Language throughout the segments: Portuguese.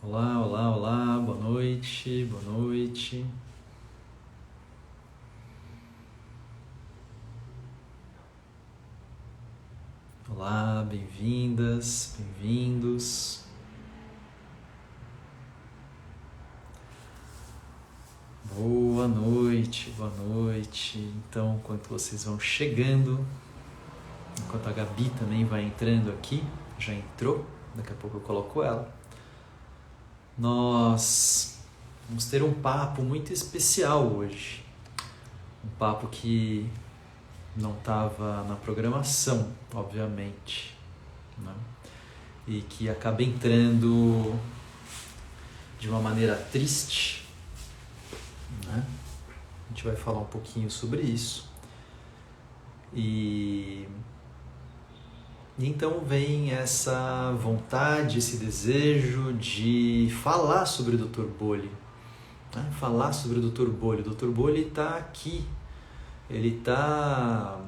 Olá, olá, olá, boa noite, boa noite. Olá, bem-vindas, bem-vindos. Boa noite, boa noite. Então, enquanto vocês vão chegando, enquanto a Gabi também vai entrando aqui, já entrou, daqui a pouco eu coloco ela. Nós vamos ter um papo muito especial hoje. Um papo que não estava na programação, obviamente, né? E que acaba entrando de uma maneira triste, né? A gente vai falar um pouquinho sobre isso. E então vem essa vontade, esse desejo de falar sobre o Dr. Bolli, né? Falar sobre o Dr. Bolli. O Dr. Bolli está aqui, ele está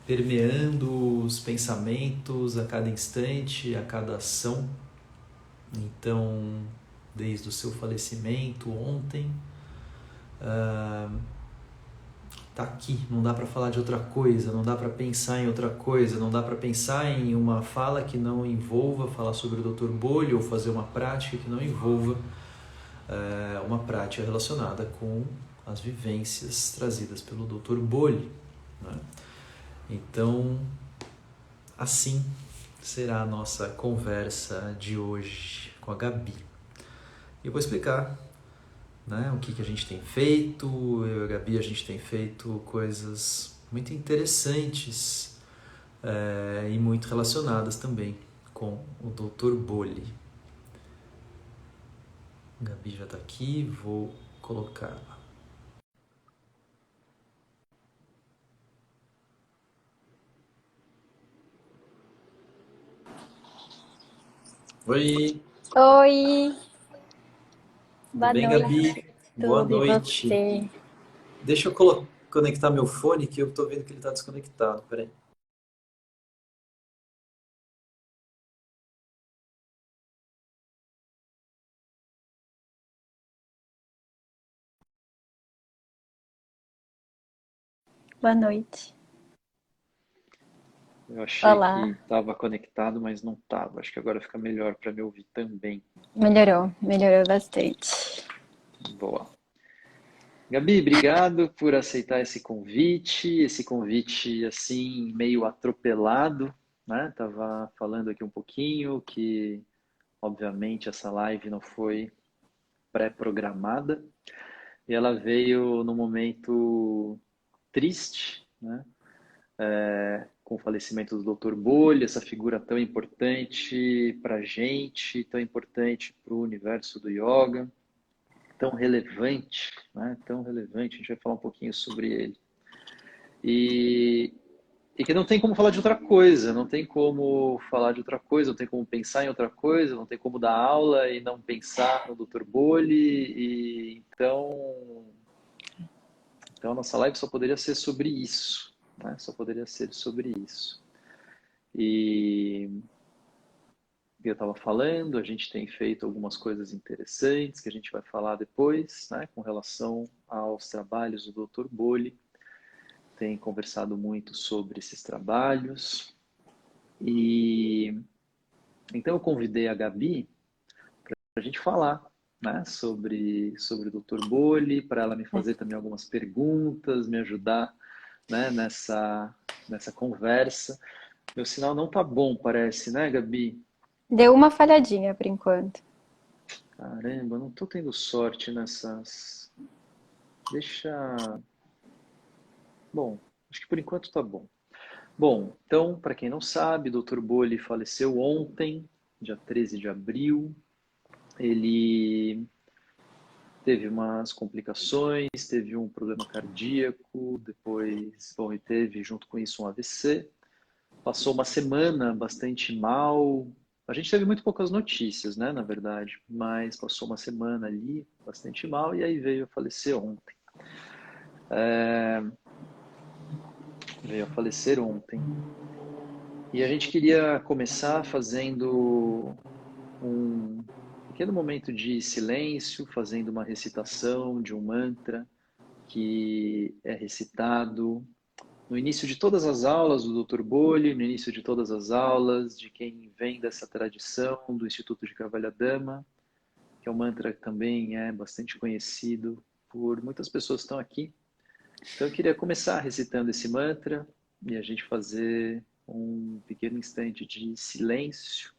permeando os pensamentos a cada instante, a cada ação. Então, desde o seu falecimento ontem, tá aqui, não dá para falar de outra coisa, não dá para pensar em outra coisa, não dá para pensar em uma fala que não envolva falar sobre o Dr. Bolli ou fazer uma prática que não envolva uma prática relacionada com as vivências trazidas pelo Dr. Bolli, né? Então, assim será a nossa conversa de hoje com a Gabi. E eu vou explicar, né, o que a gente tem feito. Eu e a Gabi, a gente tem feito coisas muito interessantes e muito relacionadas também com o Dr. Bolli. A Gabi já está aqui, vou colocá-la. Oi, Oi, tudo boa bem, noite. Gabi? Boa Tudo e noite. você? Deixa eu conectar meu fone que eu estou vendo que ele está desconectado. Peraí. Boa noite. Eu achei que Olá. estava conectado, mas não estava. Acho que agora fica melhor para me ouvir também. Melhorou bastante. Boa. Gabi, obrigado por aceitar esse convite assim meio atropelado, né? Tava falando aqui um pouquinho que, obviamente, essa live não foi pré-programada e ela veio num momento triste, né? Com o falecimento do Dr. Bolha, essa figura tão importante para a gente, tão importante para o universo do yoga, tão relevante, né? Tão relevante. A gente vai falar um pouquinho sobre ele. E, e que não tem como falar de outra coisa, não tem como falar de outra coisa, não tem como pensar em outra coisa, não tem como dar aula e não pensar no Dr. Bolli. E então a nossa live só poderia ser sobre isso, né? Só poderia ser sobre isso. E eu estava falando, a gente tem feito algumas coisas interessantes que a gente vai falar depois, né, com relação aos trabalhos do Dr. Bolli. Tem conversado muito sobre esses trabalhos. E então eu convidei a Gabi para a gente falar, né, sobre o Dr. Bolli, para ela me fazer também algumas perguntas, me ajudar, né, nessa conversa. Meu sinal não tá bom, parece, né, Gabi? Deu uma falhadinha por enquanto. Caramba, não tô tendo sorte nessas. Deixa. Bom, acho que por enquanto tá bom. Bom, então, para quem não sabe, Dr. Bolli faleceu ontem, dia 13 de abril. Ele teve umas complicações, teve um problema cardíaco, depois, bom, e teve junto com isso um AVC. Passou uma semana bastante mal. A gente teve muito poucas notícias, né, na verdade, mas passou uma semana ali bastante mal e aí veio a falecer ontem. Veio a falecer ontem. E a gente queria começar fazendo um pequeno momento de silêncio, fazendo uma recitação de um mantra que é recitado no início de todas as aulas do Dr. Bolli, no início de todas as aulas de quem vem dessa tradição do Instituto de Cavalhadama, que é um mantra que também é bastante conhecido por muitas pessoas que estão aqui. Então eu queria começar recitando esse mantra e a gente fazer um pequeno instante de silêncio,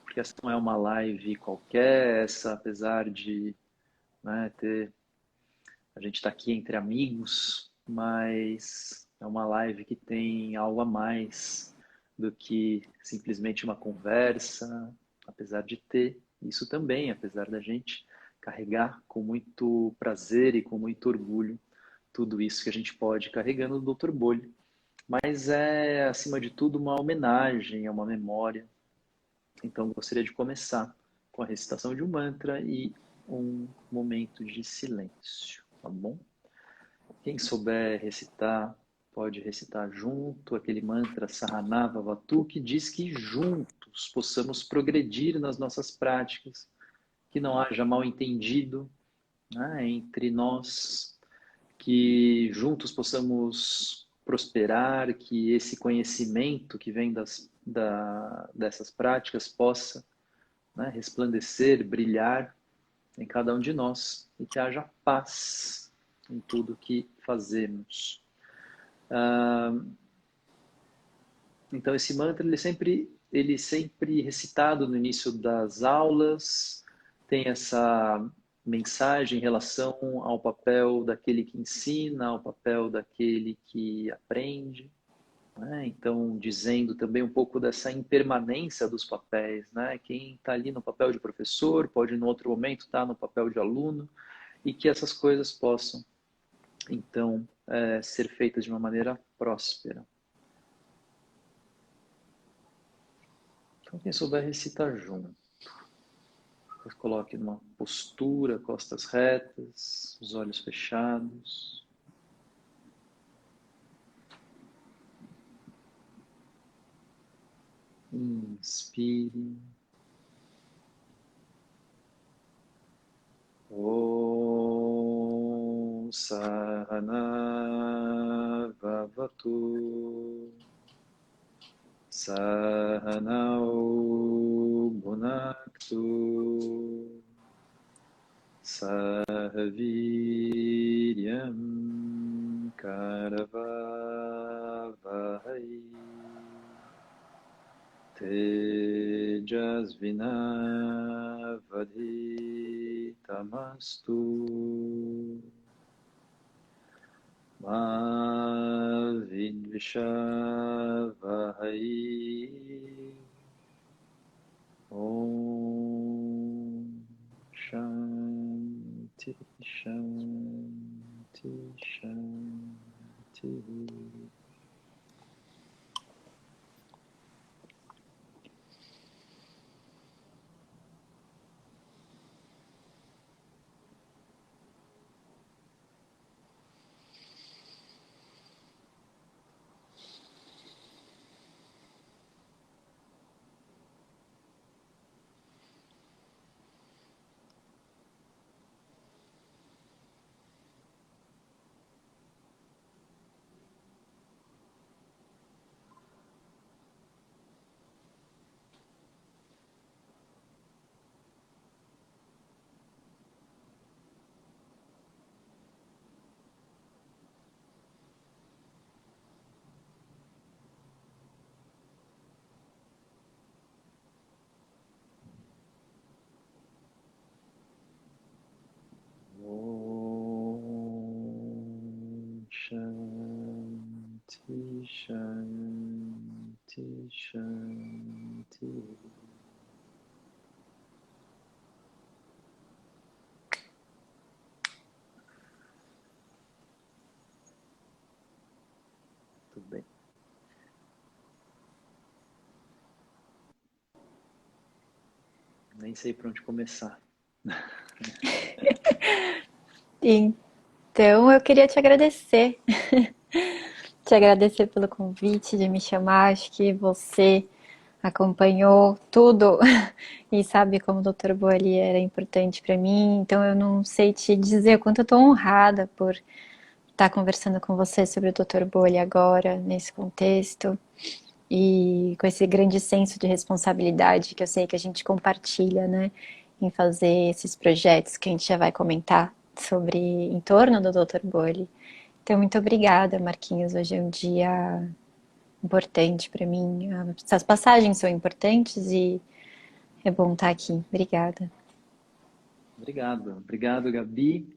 porque essa não é uma live qualquer, essa apesar de, né, a gente está aqui entre amigos, mas é uma live que tem algo a mais do que simplesmente uma conversa, apesar de ter isso também, apesar da gente carregar com muito prazer e com muito orgulho tudo isso que a gente pode ir carregando do Dr. Bolli. Mas é, acima de tudo, uma homenagem, é uma memória. Então, gostaria de começar com a recitação de um mantra e um momento de silêncio, tá bom? Quem souber recitar, pode recitar junto aquele mantra Sahanava Vatu, que diz que juntos possamos progredir nas nossas práticas, que não haja mal entendido, né, entre nós, que juntos possamos prosperar, que esse conhecimento que vem dessas práticas possa, né, resplandecer, brilhar em cada um de nós e que haja paz em tudo que fazemos. Então esse mantra ele sempre recitado no início das aulas, tem essa mensagem em relação ao papel daquele que ensina, ao papel daquele que aprende, né? Então dizendo também um pouco dessa impermanência dos papéis, né? Quem está ali no papel de professor pode no outro momento estar no papel de aluno, e que essas coisas possam então ser feitas de uma maneira próspera. Então quem souber recitar junto. Coloque numa postura, costas retas, os olhos fechados. Inspire. Om Sahana Vavatu Sahanau Bhunaktu Sahaviryam Karavavahai Tejasvinavadhitamastu Ma Vidvishavahai Om Shanti Shanti Shanti. Shanti, Shanti, Shanti. Tudo bem. Nem sei por onde começar. Então, eu queria te agradecer. Te agradecer pelo convite de me chamar. Acho que você acompanhou tudo e sabe como o Dr. Bolli era importante para mim. Então eu não sei te dizer o quanto eu estou honrada por estar conversando com você sobre o Dr. Bolli agora, nesse contexto, e com esse grande senso de responsabilidade que eu sei que a gente compartilha, né, em fazer esses projetos que a gente já vai comentar sobre em torno do Dr. Bolli. Então, muito obrigada, Marquinhos. Hoje é um dia importante para mim. Essas passagens são importantes e é bom estar aqui. Obrigada. Obrigado, obrigado, Gabi.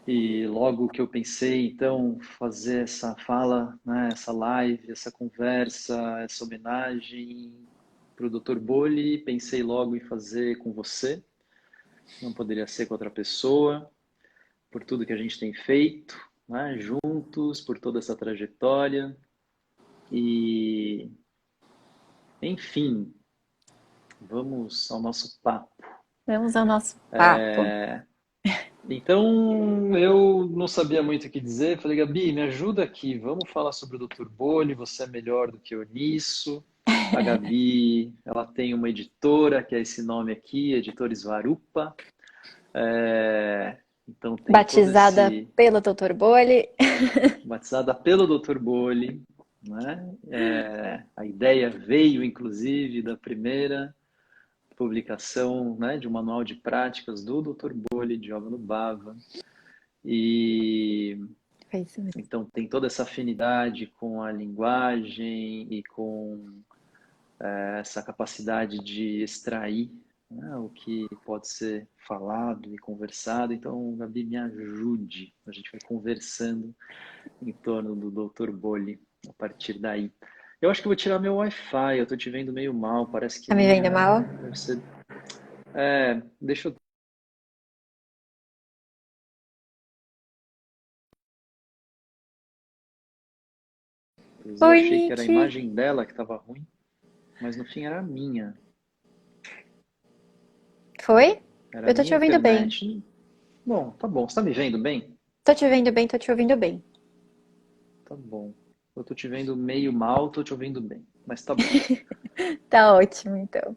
E logo que eu pensei, então, fazer essa fala, né, essa live, essa conversa, essa homenagem para o Dr. Bolli, pensei logo em fazer com você. Não poderia ser com outra pessoa, por tudo que a gente tem feito, né, juntos, por toda essa trajetória. E, enfim, vamos ao nosso papo. Vamos ao nosso papo. Então, eu não sabia muito o que dizer. Falei, Gabi, me ajuda aqui. Vamos falar sobre o Dr. Bolli. Você é melhor do que eu nisso. A Gabi, ela tem uma editora, que é esse nome aqui, Editores Varupa. Então, tem todo Batizada esse... pelo Dr. Bolli. Batizada pelo Dr. Bolli, né? A ideia veio, inclusive, da primeira publicação, né, de um manual de práticas do Dr. Bolli, de Yoga no Bhava. E É isso mesmo. então tem toda essa afinidade com a linguagem e com essa capacidade de extrair, né, o que pode ser falado e conversado. Então, Gabi, me ajude. A gente vai conversando em torno do Dr. Bolli a partir daí. Eu acho que eu vou tirar meu Wi-Fi. Eu estou te vendo meio mal. Parece que Tá me vendo mal? deve ser. Deixa eu. Eu Oi, achei que era a Nick. imagem dela que estava ruim, mas no fim era a minha. Foi? Era a Eu tô te minha ouvindo bem. internet. Bom, tá bom. Você tá me vendo bem? Tô te vendo bem, tô te ouvindo bem. Tá bom. Eu tô te vendo meio mal, tô te ouvindo bem. Mas tá bom. Tá ótimo, então.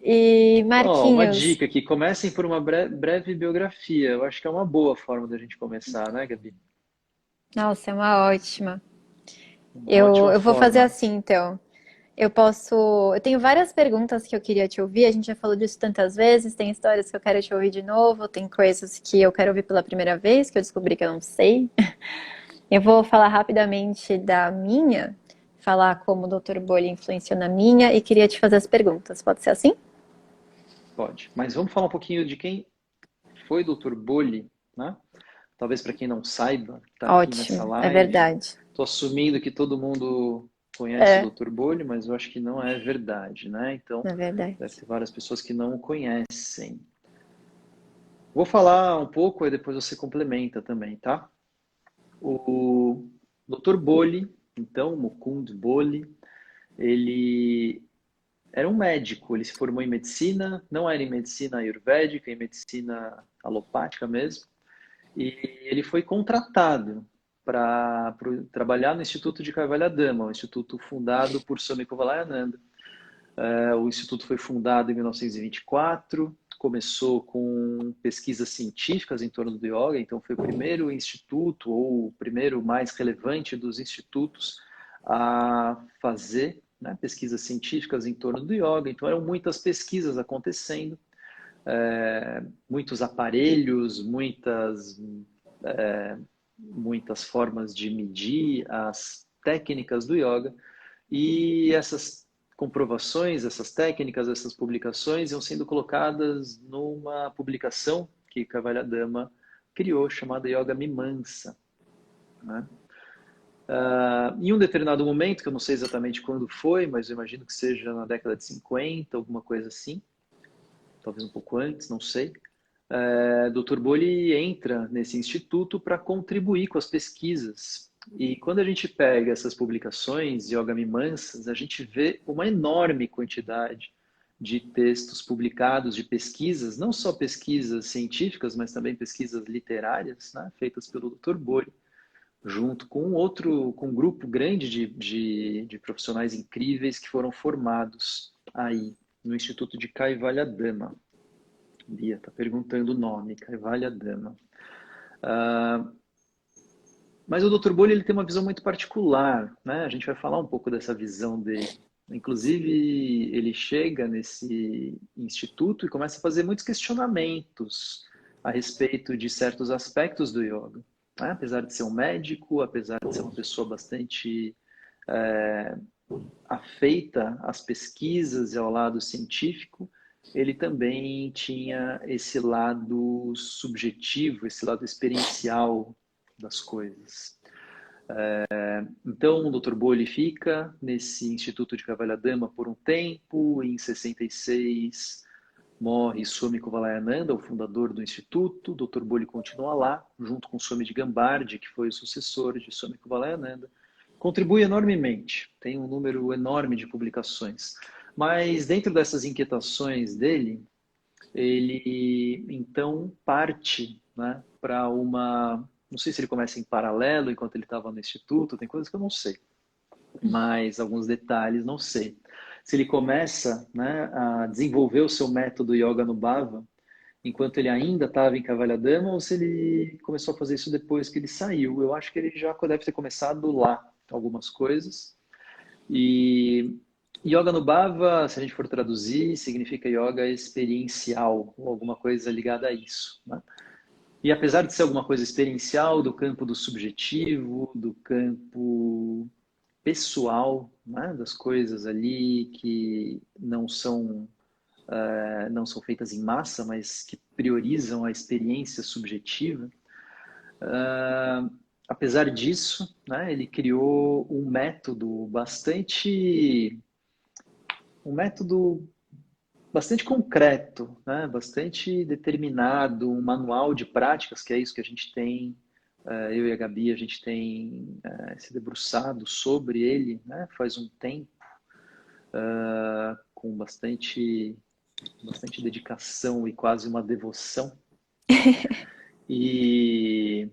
E Ó, uma Marquinhos, dica aqui. Comecem por uma breve biografia. Eu acho que é uma boa forma da gente começar, né, Gabi? nossa, é uma ótima. Uma Eu, ótima eu vou fazer forma. assim, então. Eu tenho várias perguntas que eu queria te ouvir. A gente já falou disso tantas vezes. Tem histórias que eu quero te ouvir de novo. Tem coisas que eu quero ouvir pela primeira vez, que eu descobri que eu não sei. Eu vou falar rapidamente da minha, falar como o Dr. Bolli influenciou na minha e queria te fazer as perguntas. Pode ser assim? Pode. Mas vamos falar um pouquinho de quem foi Dr. Bolli, né? Talvez para quem não saiba, está aqui nessa Ótimo, é live. verdade. Estou assumindo que todo mundo conhece o É, Dr. Bolli, mas eu acho que não é verdade, né? Então, é verdade. deve ter várias pessoas que não o conhecem. Vou falar um pouco e depois você complementa também, tá? O Dr. Bolli, então, Mukund Bolli, ele era um médico, ele se formou em medicina, não era em medicina ayurvédica, em medicina alopática mesmo, e ele foi contratado para trabalhar no Instituto de Kaivalya-Dhamma, um instituto fundado por Swami Kuvalayananda. O instituto foi fundado em 1924, começou com pesquisas científicas em torno do yoga, então foi o primeiro instituto, ou o primeiro mais relevante dos institutos a fazer, né, pesquisas científicas em torno do yoga. Então eram muitas pesquisas acontecendo, muitos aparelhos, muitas formas de medir as técnicas do yoga, e essas comprovações, essas técnicas, essas publicações iam sendo colocadas numa publicação que Kaivalya-Dhamma criou, chamada Yoga Mimamsa, né? Em um determinado momento, que eu não sei exatamente quando foi, mas eu imagino que seja na década de 50, alguma coisa assim, talvez um pouco antes, não sei, Dr. Bolli entra nesse instituto para contribuir com as pesquisas. E quando a gente pega essas publicações, Yoga Mimamsas, a gente vê uma enorme quantidade de textos publicados, de pesquisas, não só pesquisas científicas, mas também pesquisas literárias, né, feitas pelo Dr. Bolli, junto com um grupo grande de profissionais incríveis que foram formados aí no Instituto de Kaivalyadama. Bia está perguntando o nome, Kaivalyadama. Mas o Dr. Bolli ele tem uma visão muito particular, né? A gente vai falar um pouco dessa visão dele. Inclusive, ele chega nesse instituto e começa a fazer muitos questionamentos a respeito de certos aspectos do yoga, né? Apesar de ser um médico, apesar de ser uma pessoa bastante afeita às pesquisas e ao lado científico, ele também tinha esse lado subjetivo, esse lado experiencial das coisas. Então, o Dr. Bolli fica nesse Instituto de Kaivalyadama por um tempo. Em 66, morre Swami Kuvalayananda, o fundador do Instituto. O Dr. Bolli continua lá, junto com Swami de Gambardi, que foi o sucessor de Swami Kuvalayananda. Contribui enormemente, tem um número enorme de publicações. Mas, dentro dessas inquietações dele, ele então parte, né, para uma... Não sei se ele começa em paralelo enquanto ele estava no instituto, tem coisas que eu não sei, mas alguns detalhes não sei. Se ele começa, né, a desenvolver o seu método Yoga Nubhava enquanto ele ainda estava em Kaivalyadama ou se ele começou a fazer isso depois que ele saiu. Eu acho que ele já deve ter começado lá algumas coisas. E Yoga Nubhava, se a gente for traduzir, significa yoga experiencial, ou alguma coisa ligada a isso, né? E apesar de ser alguma coisa experiencial, do campo do subjetivo, do campo pessoal, né, das coisas ali que não são feitas em massa, mas que priorizam a experiência subjetiva, apesar disso, né, ele criou um método bastante concreto, né? Bastante determinado, um manual de práticas, que é isso que a gente tem, eu e a Gabi, a gente tem se debruçado sobre ele, né? Faz um tempo, com bastante dedicação e quase uma devoção. E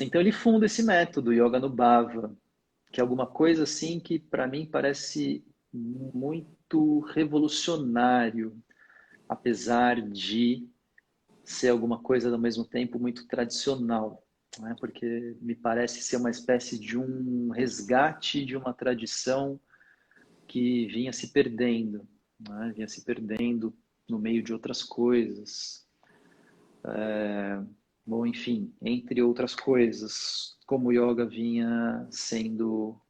então ele funda esse método, Yoga Nubhava, que é alguma coisa assim que para mim parece muito revolucionário, apesar de ser alguma coisa ao mesmo tempo muito tradicional, né? Porque me parece ser uma espécie de um resgate de uma tradição que vinha se perdendo, né? Vinha se perdendo no meio de outras coisas. Bom, enfim, entre outras coisas, como o yoga vinha sendo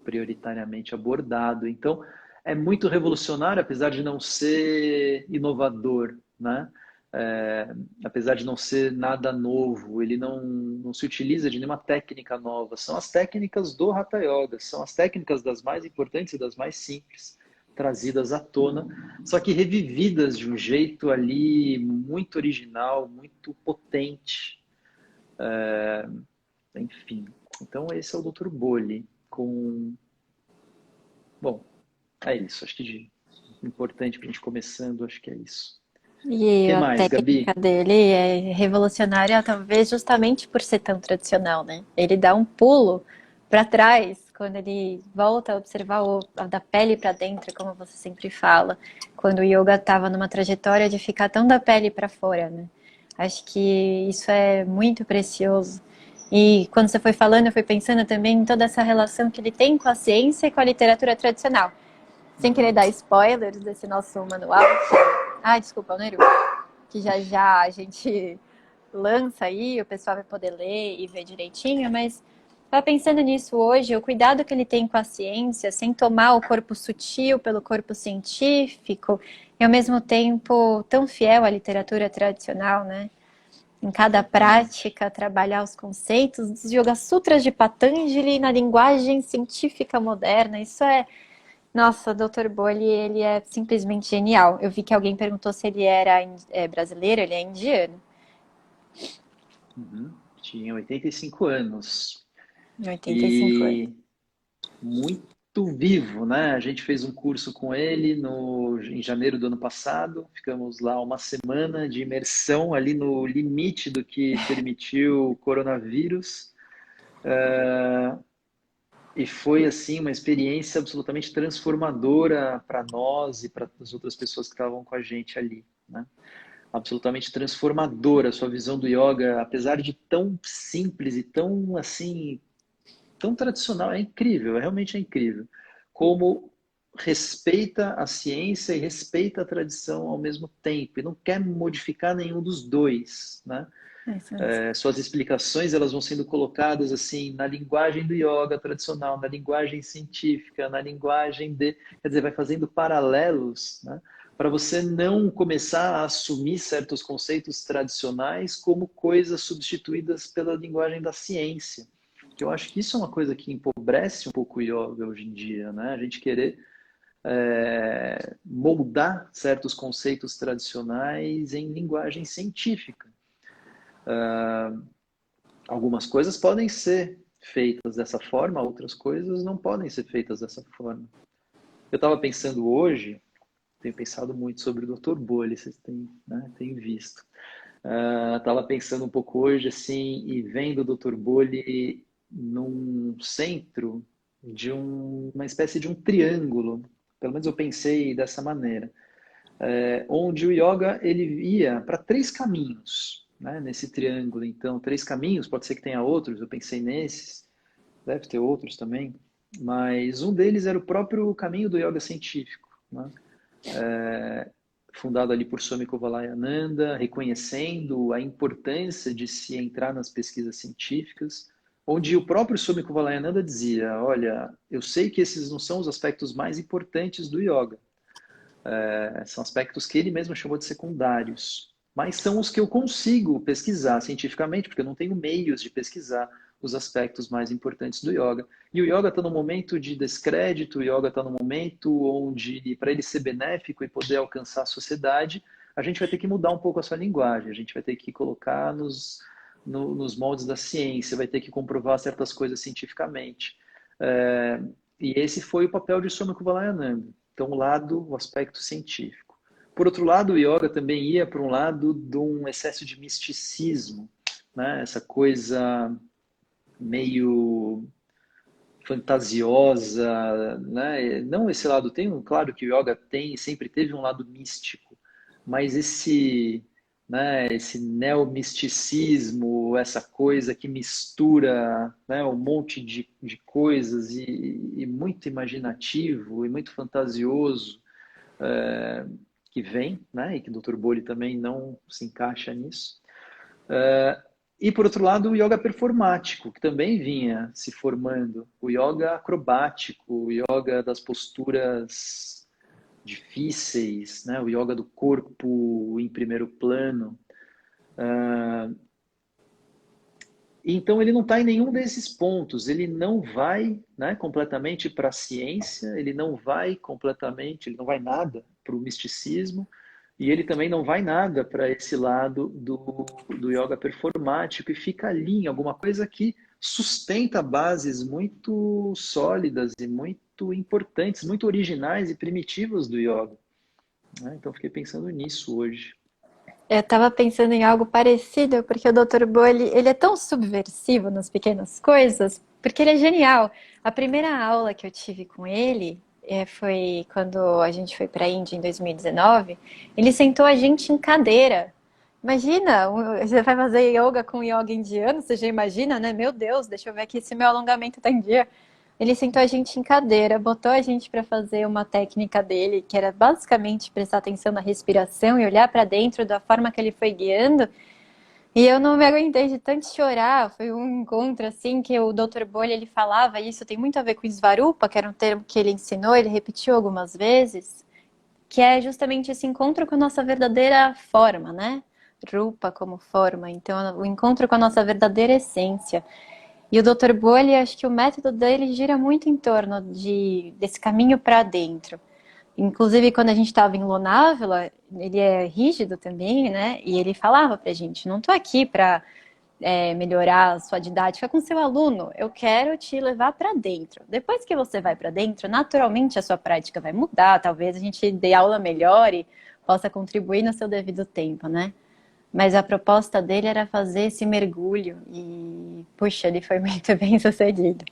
prioritariamente abordado. Então, é muito revolucionário, apesar de não ser inovador, né? Apesar de não ser nada novo, ele não se utiliza de nenhuma técnica nova. São as técnicas do Hatha Yoga, são as técnicas das mais importantes e das mais simples, trazidas à tona, só que revividas de um jeito ali muito original, muito potente. Enfim, então esse é o Dr. Bolli com... Bom, é isso. Acho que de importante para a gente começando, acho que é isso. O E que a mais, técnica Gabi? dele é revolucionária, talvez justamente por ser tão tradicional, né? Ele dá um pulo para trás quando ele volta a observar a da pele para dentro, como você sempre fala, quando o yoga estava numa trajetória de ficar tão da pele para fora, né? Acho que isso é muito precioso. E quando você foi falando, eu fui pensando também em toda essa relação que ele tem com a ciência e com a literatura tradicional. Sem querer dar spoilers desse nosso manual. Ah, desculpa, o Neru. Que já já a gente lança aí, o pessoal vai poder ler e ver direitinho, mas estava pensando nisso hoje, o cuidado que ele tem com a ciência, sem tomar o corpo sutil pelo corpo científico, e ao mesmo tempo tão fiel à literatura tradicional, né? Em cada prática, trabalhar os conceitos dos Yoga Sutras de Patanjali na linguagem científica moderna. Isso é... Nossa, Dr. Bolli, ele é simplesmente genial. Eu vi que alguém perguntou se ele era brasileiro, ele é indiano. Tinha 85 anos. 85 anos. E muito vivo, né? A gente fez um curso com ele em janeiro do ano passado. Ficamos lá uma semana de imersão ali no limite do que permitiu o coronavírus. E foi assim uma experiência absolutamente transformadora para nós e para as outras pessoas que estavam com a gente ali, né? Absolutamente transformadora a sua visão do yoga, apesar de tão simples e tão assim, tão tradicional, é incrível, realmente é incrível. Como respeita a ciência e respeita a tradição ao mesmo tempo e não quer modificar nenhum dos dois, né? É isso mesmo. Suas explicações elas vão sendo colocadas assim na linguagem do yoga tradicional, na linguagem científica, na linguagem de, quer dizer, vai fazendo paralelos, né, para você não começar a assumir certos conceitos tradicionais como coisas substituídas pela linguagem da ciência. Que eu acho que isso é uma coisa que empobrece um pouco o yoga hoje em dia, né? A gente querer moldar certos conceitos tradicionais em linguagem científica. Algumas coisas podem ser feitas dessa forma, outras coisas não podem ser feitas dessa forma. Eu estava pensando hoje, tenho pensado muito sobre o Dr. Bolli, vocês têm, né, têm visto. Estava pensando um pouco hoje, assim, e vendo o Dr. Bolli num centro de uma espécie de um triângulo, pelo menos eu pensei dessa maneira, onde o yoga ele ia para três caminhos, né, nesse triângulo. Então, três caminhos, pode ser que tenha outros, eu pensei nesses, deve ter outros também, mas um deles era o próprio caminho do yoga científico, né? Fundado ali por Swami Kuvalayananda, reconhecendo a importância de se entrar nas pesquisas científicas, onde o próprio Swami Kuvalayananda dizia, olha, eu sei que esses não são os aspectos mais importantes do yoga, são aspectos que ele mesmo chamou de secundários, mas são os que eu consigo pesquisar cientificamente, porque eu não tenho meios de pesquisar os aspectos mais importantes do yoga. E o yoga está num momento de descrédito, o yoga está num momento onde, para ele ser benéfico e poder alcançar a sociedade, a gente vai ter que mudar um pouco a sua linguagem, a gente vai ter que colocar nos moldes da ciência, vai ter que comprovar certas coisas cientificamente. E esse foi o papel de Swami Kuvalayananda. Então, o aspecto científico. Por outro lado, o yoga também ia para um lado de um excesso de misticismo, né? Essa coisa meio fantasiosa, né? Não esse lado, claro que o yoga tem, sempre teve um lado místico, mas esse neomisticismo, essa coisa que mistura, né, um monte de coisas e muito imaginativo e muito fantasioso, que vem, né, e que o Dr. Bolli também não se encaixa nisso. E, por outro lado, o yoga performático, que também vinha se formando. O yoga acrobático, o yoga das posturas difíceis, né? O yoga do corpo em primeiro plano. Então, ele não está em nenhum desses pontos. Ele não vai, né, completamente para a ciência, ele não vai nada para o misticismo, e ele também não vai nada para esse lado do yoga performático e fica ali em alguma coisa que sustenta bases muito sólidas e muito importantes, muito originais e primitivas do yoga, né? Então fiquei pensando nisso hoje. Eu estava pensando em algo parecido, porque o Dr. Bolli, ele é tão subversivo nas pequenas coisas, porque ele é genial. A primeira aula que eu tive com ele foi quando a gente foi para a Índia em 2019. Ele sentou a gente em cadeira. Imagina, você vai fazer yoga com yoga indiano, você já imagina, né? Meu Deus, deixa eu ver aqui se meu alongamento tá em dia. Ele sentou a gente em cadeira, botou a gente para fazer uma técnica dele, que era basicamente prestar atenção na respiração e olhar para dentro da forma que ele foi guiando. E eu não me aguentei de tanto chorar. Foi um encontro assim que o Dr. Bolli ele falava isso, tem muito a ver com Svarupa, que era um termo que ele ensinou, ele repetiu algumas vezes, que é justamente esse encontro com a nossa verdadeira forma, né? Rupa como forma, então o encontro com a nossa verdadeira essência. E o Dr. Bolli, acho que o método dele gira muito em torno desse caminho para dentro. Inclusive, quando a gente estava em Lonávala, ele é rígido também, né? E ele falava pra gente, não tô aqui para melhorar a sua didática com seu aluno, eu quero te levar para dentro. Depois que você vai para dentro, naturalmente a sua prática vai mudar, talvez a gente dê aula melhor e possa contribuir no seu devido tempo, né? Mas a proposta dele era fazer esse mergulho e, puxa, ele foi muito bem sucedido.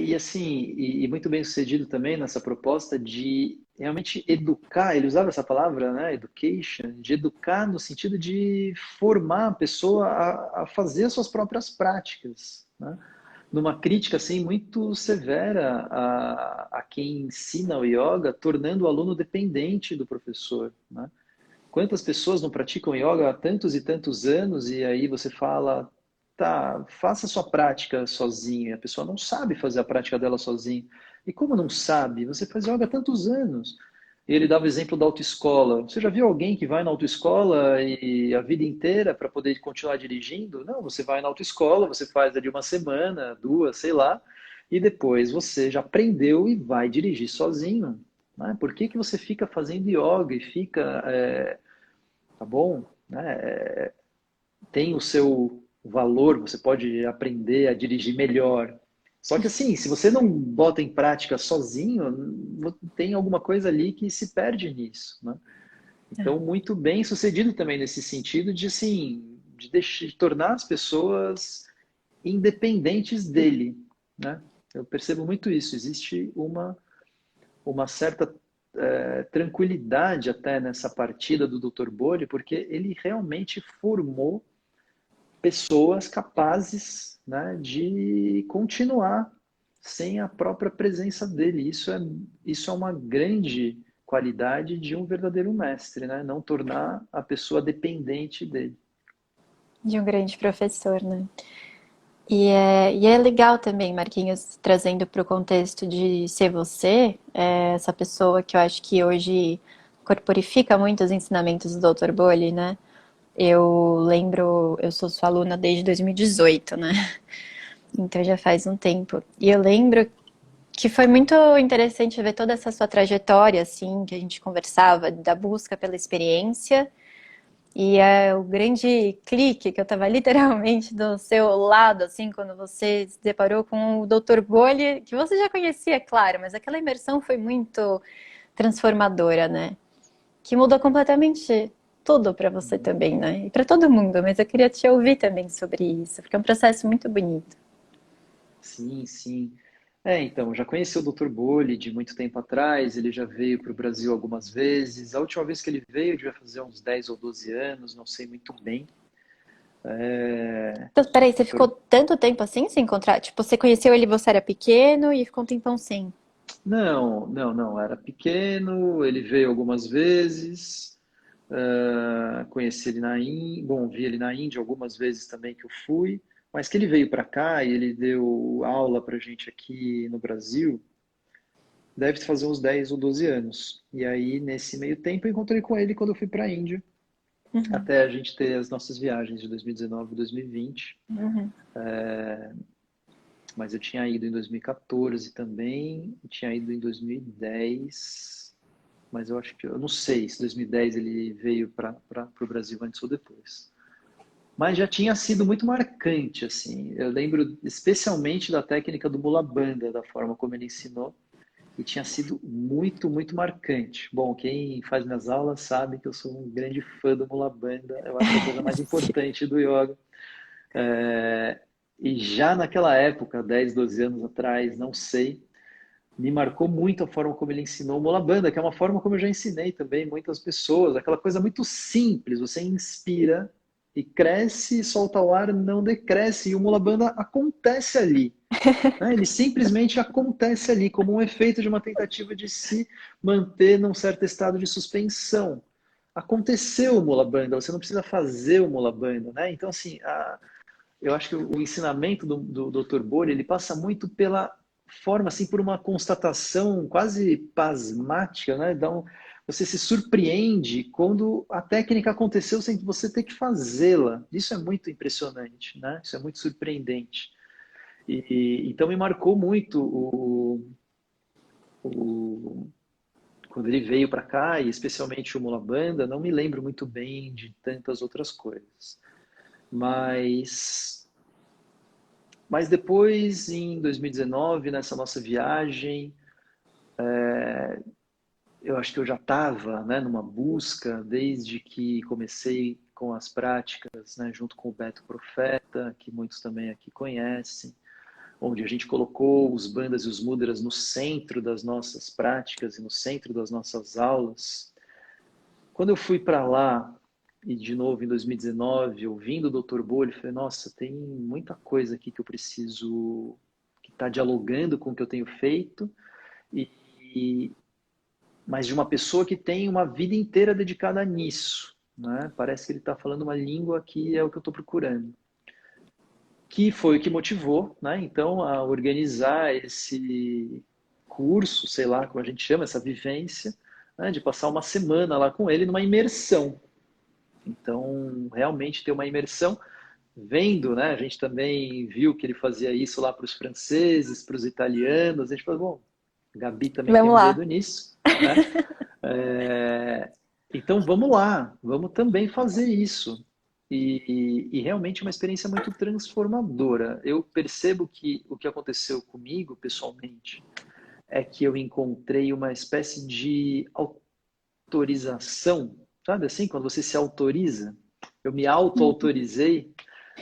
E assim, e muito bem sucedido também nessa proposta de realmente educar, ele usava essa palavra, né, education, de educar no sentido de formar a pessoa a fazer as suas próprias práticas, né? Numa crítica assim muito severa a quem ensina o yoga, tornando o aluno dependente do professor, né? Quantas pessoas não praticam yoga há tantos e tantos anos e aí você fala, tá, faça a sua prática sozinho. E a pessoa não sabe fazer a prática dela sozinho. E como não sabe? Você faz yoga há tantos anos. E ele dava o exemplo da autoescola. Você já viu alguém que vai na autoescola e a vida inteira para poder continuar dirigindo? Não, você vai na autoescola, você faz ali uma semana, duas, sei lá, e depois você já aprendeu e vai dirigir sozinho. Né? Por que que você fica fazendo yoga e fica tá bom? Né? Tem o seu valor, você pode aprender a dirigir melhor. Só que assim, se você não bota em prática sozinho, tem alguma coisa ali que se perde nisso, né? Então, muito bem sucedido também nesse sentido de assim, de tornar as pessoas independentes dele, né? Eu percebo muito isso. Existe uma certa tranquilidade até nessa partida do Dr. Bori, porque ele realmente formou pessoas capazes, né, de continuar sem a própria presença dele. Isso é uma grande qualidade de um verdadeiro mestre, né? Não tornar a pessoa dependente dele. De um grande professor, né? E é legal também, Marquinhos, trazendo para o contexto de ser você, essa pessoa que eu acho que hoje corporifica muito os ensinamentos do Dr. Bolli, né? Eu lembro, eu sou sua aluna desde 2018, né? Então já faz um tempo. E eu lembro que foi muito interessante ver toda essa sua trajetória, assim, que a gente conversava, da busca pela experiência. E é o grande clique que eu estava literalmente do seu lado, assim, quando você se deparou com o Dr. Bolli, que você já conhecia, claro, mas aquela imersão foi muito transformadora, né? Que mudou completamente tudo para você também, né? E para todo mundo, mas eu queria te ouvir também sobre isso, porque é um processo muito bonito. Sim, sim. Então, já conheci o Dr. Bolli de muito tempo atrás, ele já veio para o Brasil algumas vezes. A última vez que ele veio, devia fazer uns 10 ou 12 anos, não sei muito bem. É, Então, peraí, você ficou por- tanto tempo assim sem encontrar? Tipo, você conheceu ele, você era pequeno e ficou um tempão sem. Não, não, não, era pequeno, ele veio algumas vezes, conheci ele na Índia, bom, vi ele na Índia algumas vezes também que eu fui, mas que ele veio para cá e ele deu aula para gente aqui no Brasil, deve fazer uns 10 ou 12 anos. E aí, nesse meio tempo, eu encontrei com ele quando eu fui para a Índia, Uhum, até a gente ter as nossas viagens de 2019 e 2020. uhum. Mas eu tinha ido em 2014 também, tinha ido em 2010, mas eu acho que, eu não sei se 2010 ele veio para o Brasil antes ou depois. Mas já tinha sido muito marcante, assim. Eu lembro especialmente da técnica do Mula Bandha, da forma como ele ensinou, e tinha sido muito, muito marcante. Bom, quem faz minhas aulas sabe que eu sou um grande fã do Mula Bandha, eu acho que é a coisa mais Sim. importante do yoga. E já naquela época, 10, 12 anos atrás, não sei, me marcou muito a forma como ele ensinou o Mula Bandha, que é uma forma como eu já ensinei também muitas pessoas, aquela coisa muito simples, você inspira e cresce, solta o ar, não decresce, e o Mula Bandha acontece ali, né? Ele simplesmente acontece ali, como um efeito de uma tentativa de se manter num certo estado de suspensão. Aconteceu o Mula Bandha, você não precisa fazer o Mula Bandha, né? Então, assim, eu acho que o ensinamento do Dr. Bori, ele passa muito pela forma, assim, por uma constatação quase pasmática, né? Você se surpreende quando a técnica aconteceu sem você ter que fazê-la. Isso é muito impressionante, né? Isso é muito surpreendente. Então me marcou muito o quando ele veio para cá, e especialmente o Mula Banda, não me lembro muito bem de tantas outras coisas. Mas Mas depois, em 2019, nessa nossa viagem, eu acho que eu já estava, né, numa busca desde que comecei. com as práticas, né, junto com o Beto Profeta, que muitos também aqui conhecem, onde a gente colocou os bandas e os mudras no centro das nossas práticas e no centro das nossas aulas. Quando eu fui para lá, e de novo em 2019, ouvindo o Dr. Bolho, falei, nossa, tem muita coisa aqui que eu preciso, que está dialogando com o que eu tenho feito, e, mas de uma pessoa que tem uma vida inteira dedicada nisso, né? Parece que ele está falando uma língua que é o que eu estou procurando. Que foi o que motivou, né? Então, a organizar esse curso, sei lá como a gente chama, essa vivência, né? De passar uma semana lá com ele numa imersão. Então, realmente ter uma imersão, vendo, né? A gente também viu que ele fazia isso lá para os franceses, para os italianos. A gente falou, bom, a Gabi também tem Vamos um lá. dedo nisso, né? Então, vamos lá, vamos também fazer isso. E realmente é uma experiência muito transformadora. Eu percebo que o que aconteceu comigo, pessoalmente, é que eu encontrei uma espécie de autorização, sabe assim, quando você se autoriza. Eu me auto-autorizei,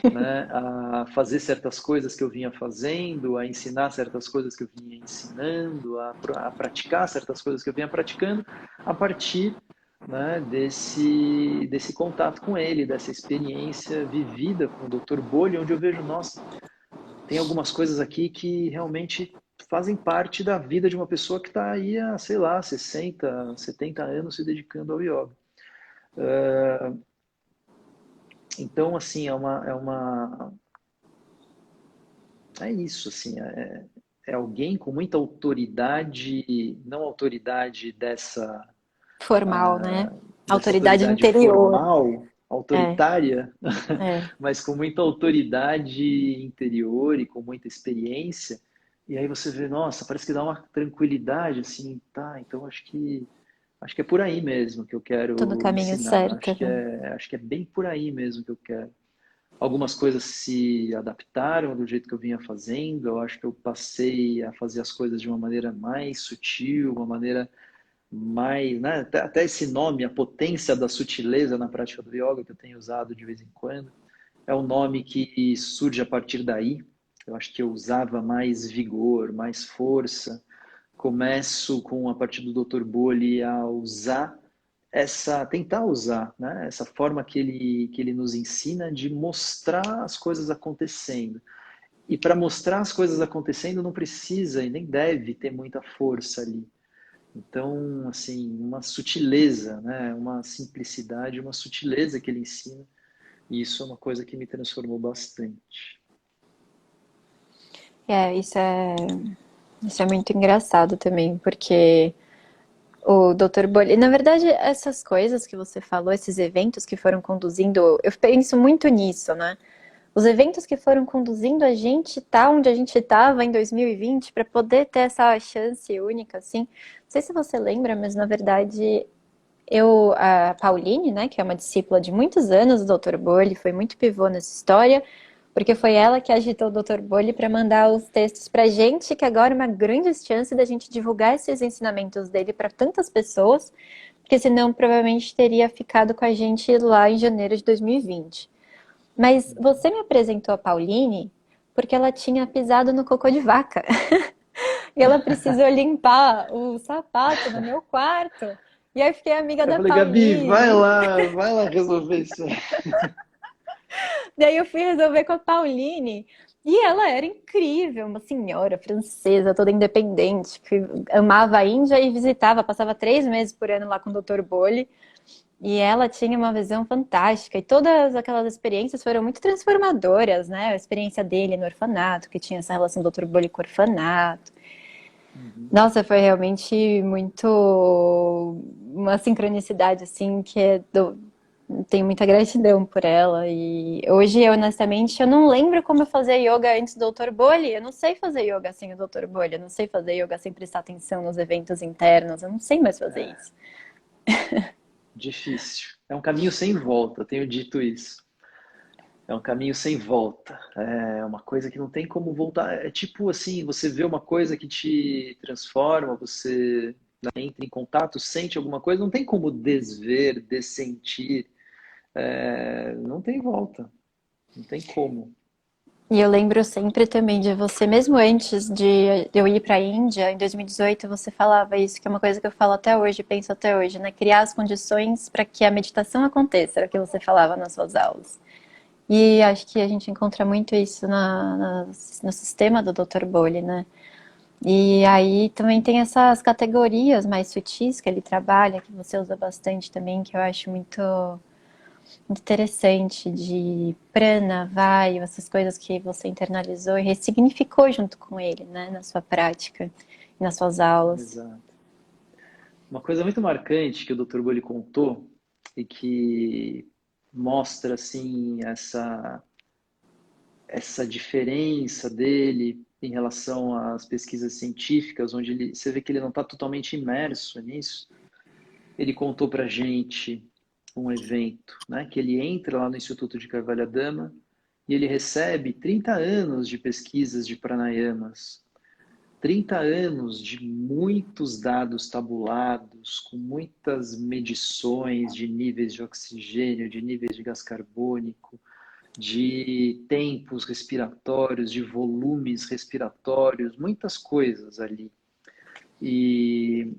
né, a fazer certas coisas que eu vinha fazendo, a ensinar certas coisas que eu vinha ensinando, a praticar certas coisas que eu vinha praticando, a partir, né, desse contato com ele, dessa experiência vivida com o Dr. Bolho, onde eu vejo, nossa, tem algumas coisas aqui que realmente fazem parte da vida de uma pessoa que está aí há, sei lá, 60, 70 anos se dedicando ao yoga. Então, assim, é isso, assim, é alguém com muita autoridade, não autoridade Formal, né? dessa Autoridade autoridade interior. formal, É, autoritária, é. mas com muita autoridade interior e com muita experiência. E aí você vê, nossa, parece que dá uma tranquilidade, assim, tá, então acho que é por aí mesmo que eu Tô no quero caminho ensinar. certo, né? Acho que é bem por aí mesmo que eu quero. Algumas coisas se adaptaram do jeito que eu vinha fazendo. Eu acho que eu passei a fazer as coisas de uma maneira mais sutil, uma maneira mais, né? Até esse nome, a potência da sutileza na prática do yoga, que eu tenho usado de vez em quando, é um nome que surge a partir daí. Eu acho que eu usava mais vigor, mais força. Começo com, a partir do Dr. Bolli, a usar tentar usar, né, essa forma que ele nos ensina de mostrar as coisas acontecendo. E para mostrar as coisas acontecendo não precisa e nem deve ter muita força ali. Então, assim, uma sutileza, né, uma simplicidade, uma sutileza que ele ensina. E isso é uma coisa que me transformou bastante. É, isso é muito engraçado também, porque o Dr. Bolli, na verdade, essas coisas que você falou, esses eventos que foram conduzindo, eu penso muito nisso, né? Os eventos que foram conduzindo a gente tá onde a gente estava em 2020 para poder ter essa chance única, assim. Não sei se você lembra, mas na verdade a Pauline, né, que é uma discípula de muitos anos do Dr. Bolli, foi muito pivô nessa história, porque foi ela que agitou o Dr. Bolli para mandar os textos para a gente, que agora é uma grande chance da gente divulgar esses ensinamentos dele para tantas pessoas, porque senão provavelmente teria ficado com a gente lá em janeiro de 2020. Mas você me apresentou a Pauline porque ela tinha pisado no cocô de vaca. E ela precisou limpar o sapato no meu quarto. E aí eu fiquei amiga Eu da falei, Gabi, Pauline. vai lá resolver isso. Daí eu fui resolver com a Pauline. E ela era incrível, uma senhora francesa, toda independente, que amava a Índia e visitava, passava 3 meses por ano lá com o Dr. Bolli. E ela tinha uma visão fantástica. E todas aquelas experiências foram muito transformadoras, né? A experiência dele no orfanato, que tinha essa relação do Dr. Bolli com o orfanato. Uhum. Nossa, foi realmente muito uma sincronicidade assim tenho muita gratidão por ela e hoje honestamente eu não lembro como eu fazia yoga antes do Dr. Bolli. Eu não sei fazer yoga sem o Dr. Bolli, eu não sei fazer yoga sem prestar atenção nos eventos internos, eu não sei mais fazer isso. Difícil. É um caminho sem volta, eu tenho dito isso. É um caminho sem volta. É uma coisa que não tem como voltar. É tipo assim, você vê uma coisa que te transforma, você entra em contato, sente alguma coisa, não tem como desver, dessentir, não tem volta, não tem como. E eu lembro sempre também de você, mesmo antes de eu ir para a Índia, em 2018, você falava isso, que é uma coisa que eu falo até hoje, penso até hoje, né? Criar as condições para que a meditação aconteça, era o que você falava nas suas aulas. E acho que a gente encontra muito isso no sistema do Dr. Bowley, né? E aí também tem essas categorias mais sutis que ele trabalha, que você usa bastante também, que eu acho muito interessante, de prana, vayu, essas coisas que você internalizou e ressignificou junto com ele, né, na sua prática e nas suas aulas. Exato. Uma coisa muito marcante que o Dr. Bowley contou e que mostra assim essa diferença dele em relação às pesquisas científicas, onde você vê que ele não está totalmente imerso nisso. Ele contou para a gente um evento, né, que ele entra lá no Instituto de Carvalhadama e ele recebe 30 anos de pesquisas de pranayamas, 30 anos de muitos dados tabulados, com muitas medições de níveis de oxigênio, de níveis de gás carbônico, de tempos respiratórios, de volumes respiratórios, muitas coisas ali. E,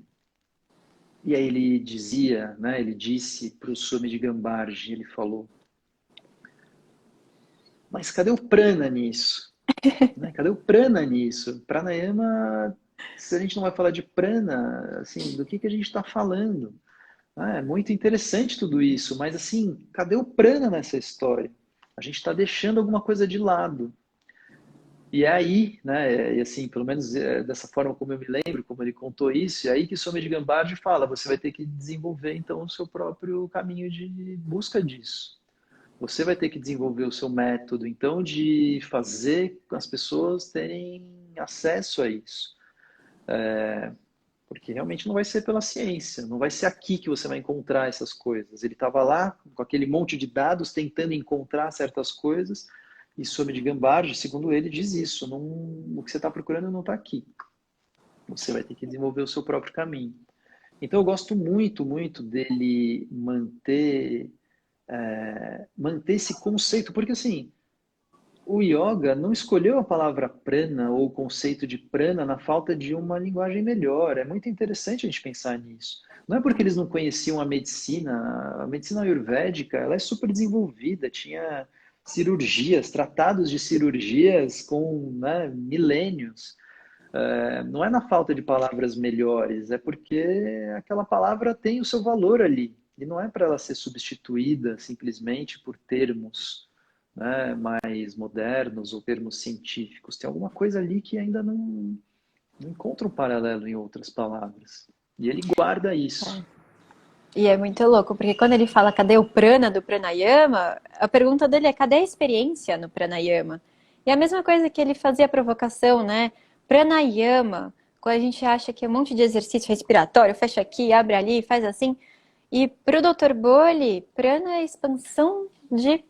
e aí ele dizia, né, ele disse para o Swami de Gambarji, ele falou, mas cadê o prana nisso? Né? Cadê o prana nisso? Pranayama, se a gente não vai falar de prana, assim, do que a gente está falando? Ah, é muito interessante tudo isso, mas assim, cadê o prana nessa história? A gente está deixando alguma coisa de lado. E é aí, né, e assim, pelo menos dessa forma como eu me lembro, como ele contou isso, é aí que o Swami de Gambardi fala, você vai ter que desenvolver então o seu próprio caminho de busca disso. Você vai ter que desenvolver o seu método, então, de fazer as pessoas terem acesso a isso. Porque realmente não vai ser pela ciência, não vai ser aqui que você vai encontrar essas coisas. Ele estava lá com aquele monte de dados tentando encontrar certas coisas e Swami de Gambardi, segundo ele, diz isso. Não, o que você está procurando não está aqui. Você vai ter que desenvolver o seu próprio caminho. Então eu gosto muito, muito dele manter esse conceito, porque assim, o yoga não escolheu a palavra prana ou o conceito de prana na falta de uma linguagem melhor. É muito interessante a gente pensar nisso. Não é porque eles não conheciam a medicina ayurvédica, ela é super desenvolvida, tinha cirurgias, tratados de cirurgias com, né, milênios. Não é na falta de palavras melhores, é porque aquela palavra tem o seu valor ali. E não é para ela ser substituída simplesmente por termos, né, mais modernos ou termos científicos. Tem alguma coisa ali que ainda não encontra um paralelo em outras palavras. E ele guarda isso. E é muito louco, porque quando ele fala cadê o prana do pranayama, a pergunta dele é cadê a experiência no pranayama? E a mesma coisa que ele fazia a provocação, né? Pranayama, quando a gente acha que é um monte de exercício respiratório, fecha aqui, abre ali, faz assim. E para o Dr. Bowley, prana é expansão de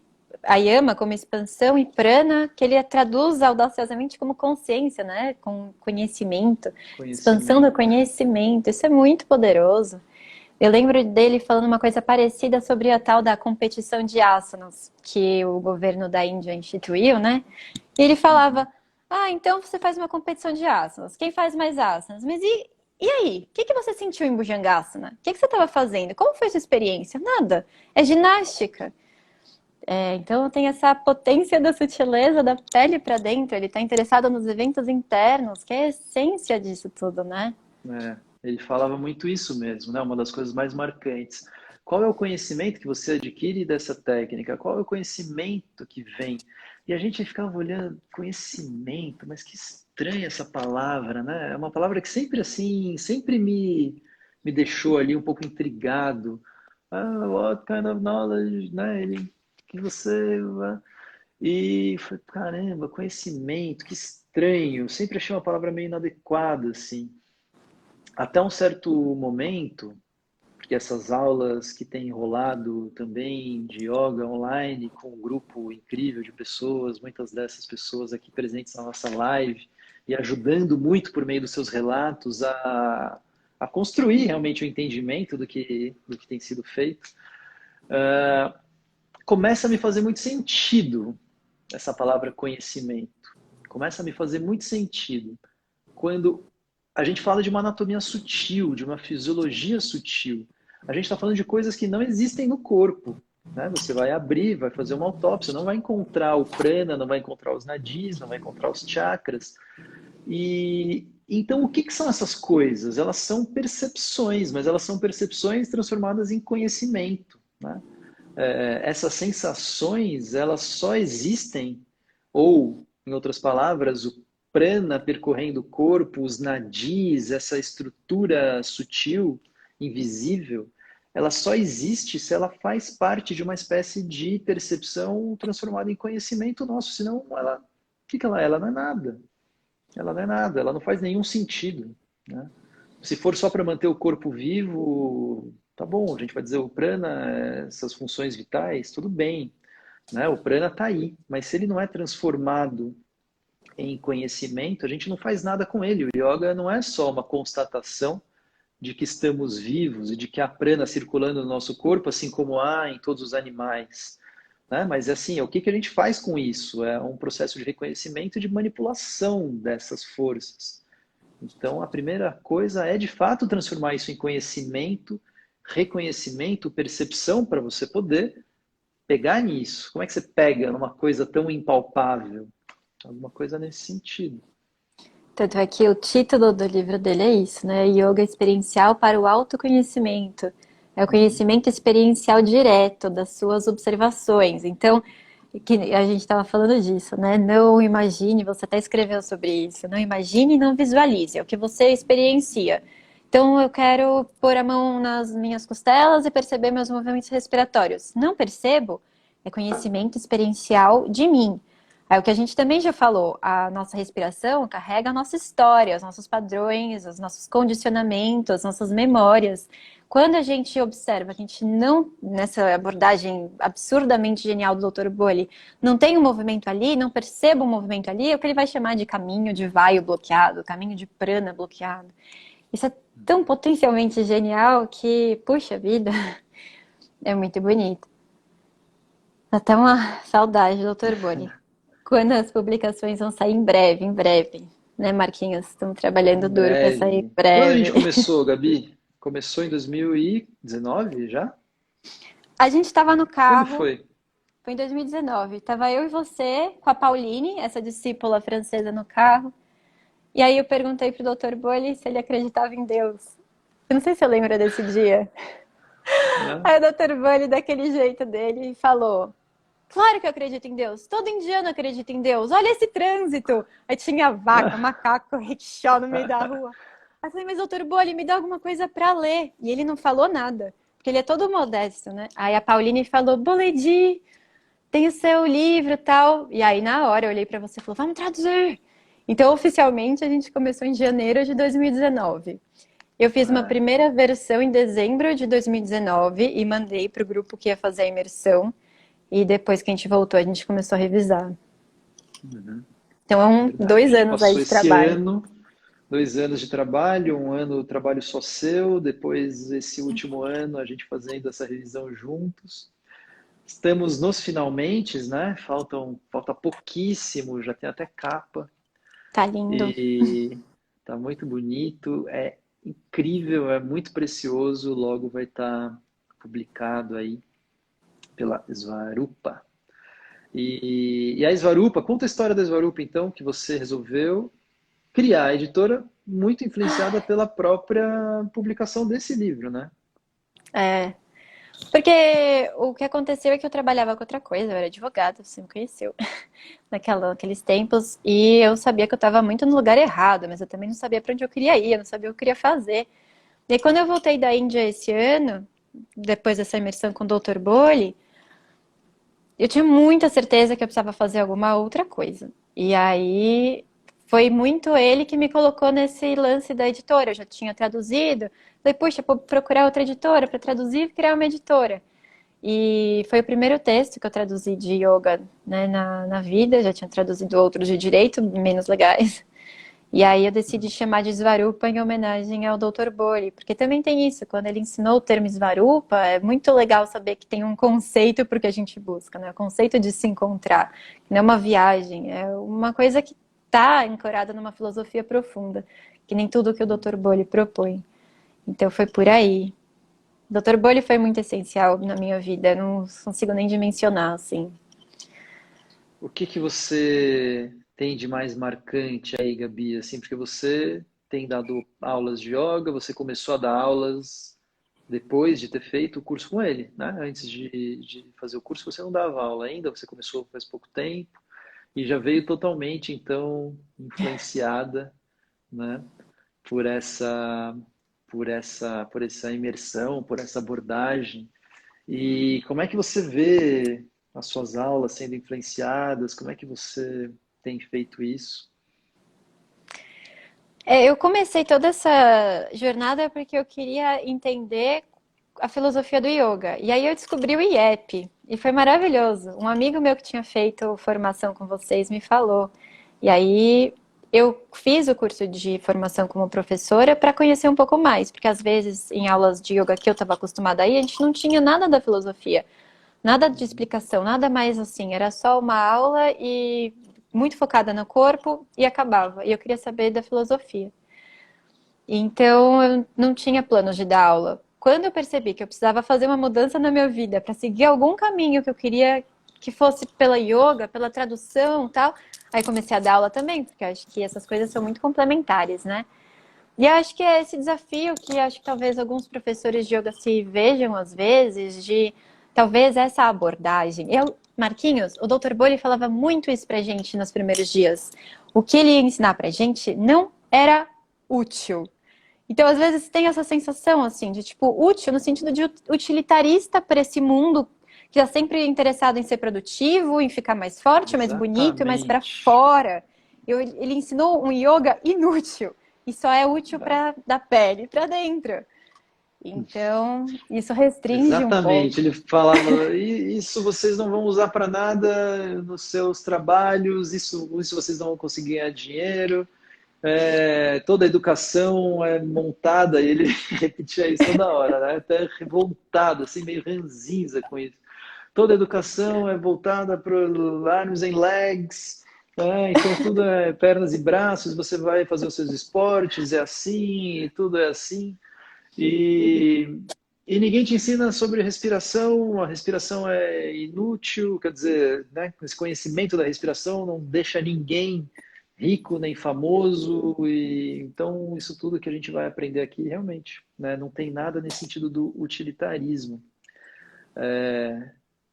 ayama como expansão e prana, que ele traduz audaciosamente como consciência, né? Com conhecimento, expansão do Conhecimento. conhecimento. Isso é muito poderoso. Eu lembro dele falando uma coisa parecida sobre a tal da competição de asanas que o governo da Índia instituiu, né? E ele falava: ah, então você faz uma competição de asanas. Quem faz mais asanas? Mas e aí? O que você sentiu em Bhujangasana? O que você estava fazendo? Como foi a sua experiência? Nada. É ginástica. Então tem essa potência da sutileza da pele para dentro. Ele está interessado nos eventos internos, que é a essência disso tudo, né? Ele falava muito isso mesmo, né? Uma das coisas mais marcantes. Qual é o conhecimento que você adquire dessa técnica? Qual é o conhecimento que vem? E a gente ficava olhando, conhecimento, mas que estranha essa palavra, né? É uma palavra que sempre assim, sempre me deixou ali um pouco intrigado. Ah, what kind of knowledge, né? Que você... E foi, caramba, conhecimento, que estranho. Sempre achei uma palavra meio inadequada, assim. Até um certo momento, porque essas aulas que têm rolado também de yoga online, com um grupo incrível de pessoas, muitas dessas pessoas aqui presentes na nossa live, e ajudando muito por meio dos seus relatos a construir realmente o entendimento do que tem sido feito. começa a me fazer muito sentido essa palavra conhecimento. Começa a me fazer muito sentido quando a gente fala de uma anatomia sutil, de uma fisiologia sutil. A gente está falando de coisas que não existem no corpo, né? Você vai abrir, vai fazer uma autópsia, não vai encontrar o prana, não vai encontrar os nadis, não vai encontrar os chakras. E então o que são essas coisas? Elas são percepções, mas elas são percepções transformadas em conhecimento, né? Essas sensações, elas só existem, ou, em outras palavras, o prana percorrendo o corpo, os nadis, essa estrutura sutil, invisível, ela só existe se ela faz parte de uma espécie de percepção transformada em conhecimento nosso, senão ela, o que ela é? Ela não é nada. Ela não é nada, ela não faz nenhum sentido, né? Se for só para manter o corpo vivo, tá bom, a gente vai dizer o prana, essas funções vitais, tudo bem, né? O prana está aí, mas se ele não é transformado em conhecimento, a gente não faz nada com ele. O yoga não é só uma constatação de que estamos vivos e de que há prana circulando no nosso corpo, assim como há em todos os animais, né? Mas assim, o que a gente faz com isso? É um processo de reconhecimento e de manipulação dessas forças. Então, a primeira coisa é, de fato, transformar isso em conhecimento, reconhecimento, percepção, para você poder pegar nisso. Como é que você pega numa coisa tão impalpável? Alguma coisa nesse sentido. Tanto é que o título do livro dele é isso, né? Yoga experiencial para o autoconhecimento. É o conhecimento experiencial direto das suas observações. Então, que a gente estava falando disso, né? Não imagine, você até escreveu sobre isso, não imagine e não visualize, é o que você experiencia. Então, eu quero pôr a mão nas minhas costelas e perceber meus movimentos respiratórios. Não percebo? É conhecimento experiencial de mim. É o que a gente também já falou, a nossa respiração carrega a nossa história, os nossos padrões, os nossos condicionamentos, as nossas memórias. Quando a gente observa, a gente não, nessa abordagem absurdamente genial do Dr. Bolli, não tem um movimento ali, não perceba um movimento ali, é o que ele vai chamar de caminho de vaio bloqueado, caminho de prana bloqueado. Isso é tão potencialmente genial que, puxa vida, é muito bonito. Dá até uma saudade do Dr. Bolli. Quando as publicações vão sair em breve, né, Marquinhos? Estamos trabalhando duro para sair em Quando a gente breve. começou, Gabi? Começou em 2019 já? A gente estava no Quando carro, foi? foi em 2019. Tava eu e você com a Pauline, essa discípula francesa, no carro. E aí eu perguntei pro Dr. Bolli se ele acreditava em Deus. Eu não sei se você lembra desse dia. Né? Aí o Dr. Bolli, daquele jeito dele, falou: Claro que eu acredito em Deus. Todo indiano acredita em Deus. Olha esse trânsito. Aí tinha vaca, macaco, rickshaw no meio da rua. Aí eu falei, mas doutor Bolli, me dá alguma coisa pra ler. E ele não falou nada, porque ele é todo modesto, né? Aí a Pauline falou, Boledi, tem o seu livro e tal. E aí na hora eu olhei pra você e falou, vamos traduzir. Então oficialmente a gente começou em janeiro de 2019. Eu fiz uma primeira versão em dezembro de 2019 e mandei pro grupo que ia fazer a imersão. E depois que a gente voltou, a gente começou a revisar. Uhum. Então, Verdade. 2 A gente anos aí passou de esse trabalho. ano, 2 anos de trabalho, um ano trabalho só seu, depois esse último ano a gente fazendo essa revisão juntos. Estamos nos finalmentes, né? Falta pouquíssimo, já tem até capa. Tá lindo. E tá muito bonito, é incrível, é muito precioso, logo vai estar publicado aí pela Svarupa. E a Svarupa, conta a história da Svarupa então, que você resolveu criar a editora, muito influenciada pela própria publicação desse livro, né? É. Porque o que aconteceu é que eu trabalhava com outra coisa, eu era advogada, você me conheceu, naqueles tempos, e eu sabia que eu estava muito no lugar errado, mas eu também não sabia para onde eu queria ir, eu não sabia o que eu queria fazer. E aí, quando eu voltei da Índia esse ano, depois dessa imersão com o Dr. Bolli, eu tinha muita certeza que eu precisava fazer alguma outra coisa. E aí foi muito ele que me colocou nesse lance da editora. Eu já tinha traduzido, falei, puxa, vou procurar outra editora para traduzir e criar uma editora. E foi o primeiro texto que eu traduzi de yoga, né, na vida. Já tinha traduzido outros de direito, menos legais. E aí eu decidi chamar de Svarupa em homenagem ao Dr. Boli, porque também tem isso, quando ele ensinou o termo Svarupa, é muito legal saber que tem um conceito para o que a gente busca, né? O conceito de se encontrar, não é uma viagem, é uma coisa que está ancorada numa filosofia profunda, que nem tudo que o Dr. Boli propõe. Então foi por aí. O Dr. Boli foi muito essencial na minha vida, não consigo nem dimensionar, assim. O que que você tem de mais marcante aí, Gabi? Assim, porque você tem dado aulas de yoga, você começou a dar aulas depois de ter feito o curso com ele, né? Antes de fazer o curso, você não dava aula ainda, você começou faz pouco tempo e já veio totalmente, então, influenciada, né? Por por essa imersão, por essa abordagem. E como é que você vê as suas aulas sendo influenciadas? Como é que você tem feito isso? Eu comecei toda essa jornada porque eu queria entender a filosofia do yoga. E aí eu descobri o IEP e foi maravilhoso. Um amigo meu que tinha feito formação com vocês me falou. E aí eu fiz o curso de formação como professora para conhecer um pouco mais, porque às vezes em aulas de yoga que eu estava acostumada aí, a gente não tinha nada da filosofia, nada de explicação, nada mais assim. Era só uma aula e muito focada no corpo e acabava. E eu queria saber da filosofia. Então, eu não tinha planos de dar aula. Quando eu percebi que eu precisava fazer uma mudança na minha vida para seguir algum caminho que eu queria que fosse pela yoga, pela tradução e tal, aí comecei a dar aula também, porque eu acho que essas coisas são muito complementares, né? E eu acho que é esse desafio que acho que talvez alguns professores de yoga se vejam às vezes, de talvez essa abordagem. Marquinhos, o Dr. Bolli falava muito isso pra gente nos primeiros dias. O que ele ia ensinar pra gente não era útil. Então, às vezes, tem essa sensação, assim, de, tipo, útil no sentido de utilitarista para esse mundo que está sempre interessado em ser produtivo, em ficar mais forte, mais bonito, mais para Exatamente. fora. Ele ensinou um yoga inútil e só é útil para da pele para dentro. Então, isso restringe um Exatamente. pouco. Ele falava: Isso vocês não vão usar para nada nos seus trabalhos, isso vocês não vão conseguir ganhar dinheiro. Toda a educação é montada", e ele repetia isso toda hora, né? Até revoltado, assim, meio ranzinza com isso. Toda a educação é voltada para arms and legs, né? Então tudo é pernas e braços, você vai fazer os seus esportes, é assim, e tudo é assim. E, e ninguém te ensina sobre respiração, a respiração é inútil, quer dizer, né? Esse conhecimento da respiração não deixa ninguém rico nem famoso, e então isso tudo que a gente vai aprender aqui realmente, né? Não tem nada nesse sentido do utilitarismo.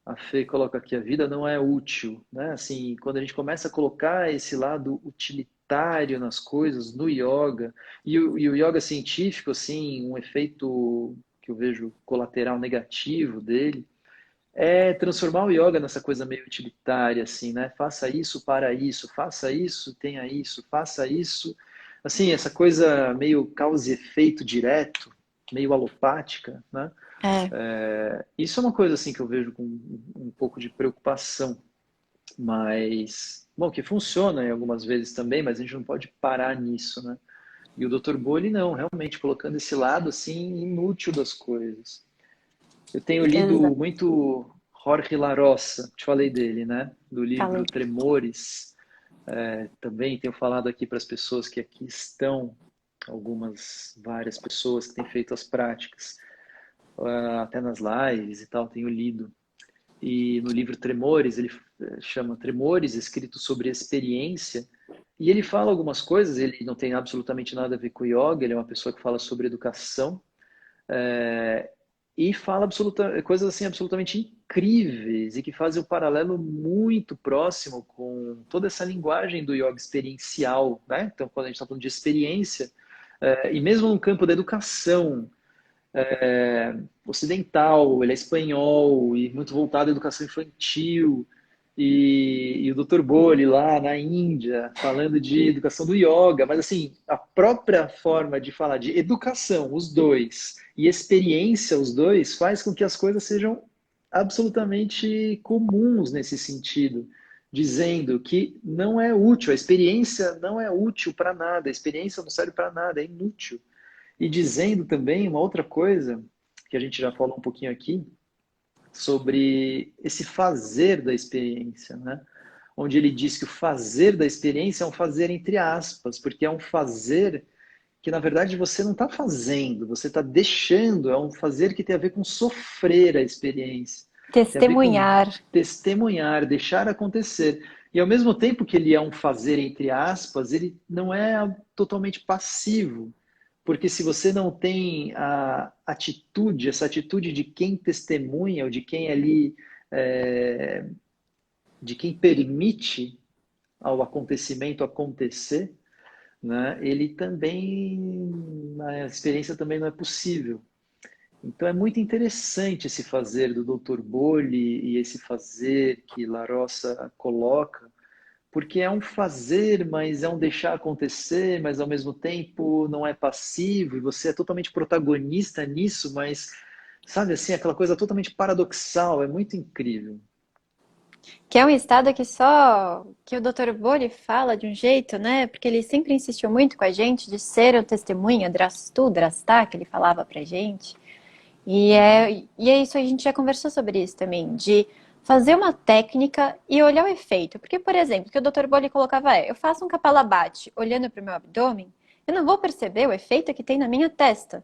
A Fê coloca aqui: a vida não é útil, né? Assim, quando a gente começa a colocar esse lado utilitário nas coisas, no yoga, e o yoga científico, assim, um efeito que eu vejo colateral negativo dele, é transformar o yoga nessa coisa meio utilitária, assim, né? Faça isso para isso, faça isso, tenha isso, faça isso. Assim, essa coisa meio causa e efeito direto, meio alopática, né? É, Isso é uma coisa assim que eu vejo com um pouco de preocupação, mas bom, que funciona em algumas vezes também, mas a gente não pode parar nisso, né? E o Dr. Bolli não, realmente colocando esse lado assim inútil das coisas. Eu tenho lido exato. muito Jorge Larossa, te falei dele, né? Do livro Falei. Tremores. Também tenho falado aqui para as pessoas que aqui estão, várias pessoas que têm feito as práticas, até nas lives e tal, tenho lido. E no livro Tremores, ele chama Tremores, escrito sobre experiência, e ele fala algumas coisas, ele não tem absolutamente nada a ver com yoga, ele é uma pessoa que fala sobre educação, e fala coisas assim absolutamente incríveis e que fazem um paralelo muito próximo com toda essa linguagem do yoga experiencial, né? Então, quando a gente está falando de experiência, e mesmo no campo da educação, ocidental, ele é espanhol e muito voltado à educação infantil. E o Dr. Bolli lá na Índia, falando de educação do yoga, mas assim, a própria forma de falar de educação, os dois, e experiência, os dois, faz com que as coisas sejam absolutamente comuns nesse sentido, dizendo que não é útil, a experiência não é útil para nada, a experiência não serve para nada, é inútil. E dizendo também uma outra coisa, que a gente já falou um pouquinho aqui, sobre esse fazer da experiência, né? Onde ele diz que o fazer da experiência é um fazer entre aspas, porque é um fazer que, na verdade, você não está fazendo, você está deixando, é um fazer que tem a ver com sofrer a experiência, tem a ver com Testemunhar. testemunhar, deixar acontecer. E ao mesmo tempo que ele é um fazer entre aspas, ele não é totalmente passivo, porque se você não tem a atitude, essa atitude de quem testemunha, ou de quem ali, de quem permite ao acontecimento acontecer, né, ele também, a experiência também não é possível. Então é muito interessante esse fazer do Dr. Bolli e esse fazer que La Roça coloca, porque é um fazer, mas é um deixar acontecer, mas ao mesmo tempo não é passivo, e você é totalmente protagonista nisso, mas, sabe assim, aquela coisa totalmente paradoxal, é muito incrível. Que é um estado que só que o Dr. Bolli fala de um jeito, né? Porque ele sempre insistiu muito com a gente de ser o testemunha, drastu, drastá, que ele falava pra gente. E é isso, a gente já conversou sobre isso também, de fazer uma técnica e olhar o efeito. Porque, por exemplo, o que o Dr. Bolli colocava eu faço um kapalabhati olhando para o meu abdômen, eu não vou perceber o efeito que tem na minha testa.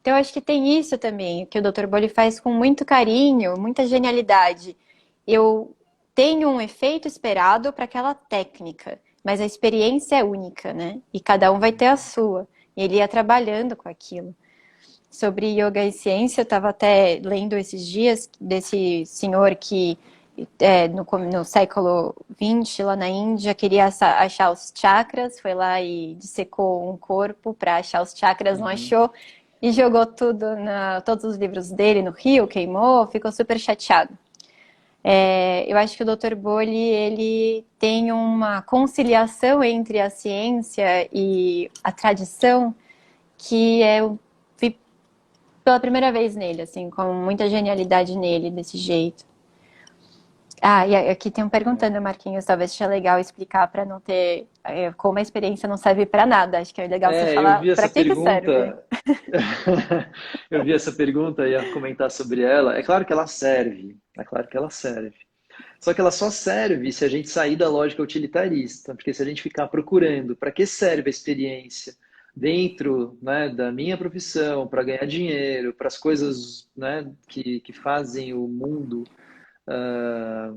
Então, eu acho que tem isso também, que o Dr. Bolli faz com muito carinho, muita genialidade. Eu tenho um efeito esperado para aquela técnica, mas a experiência é única, né? E cada um vai ter a sua. E ele ia trabalhando com aquilo. Sobre yoga e ciência, eu estava até lendo esses dias desse senhor que no século XX, lá na Índia, queria achar os chakras, foi lá e dissecou um corpo para achar os chakras, não Uhum. achou, e jogou todos os livros dele no rio, queimou, ficou super chateado. Eu acho que o Dr. Bolli, ele tem uma conciliação entre a ciência e a tradição que eu vi pela primeira vez nele, assim, com muita genialidade nele, desse jeito. Ah, e aqui tem um perguntando, Marquinhos, talvez seja legal explicar para não ter, como a experiência não serve para nada. Acho que é legal você Eu falar vi para essa que serve. pergunta, eu vi essa pergunta e ia comentar sobre ela. É claro que ela serve, é claro que ela serve. Só que ela só serve se a gente sair da lógica utilitarista, porque se a gente ficar procurando para que serve a experiência dentro, né, da minha profissão, para ganhar dinheiro, para as coisas, né, que fazem ah,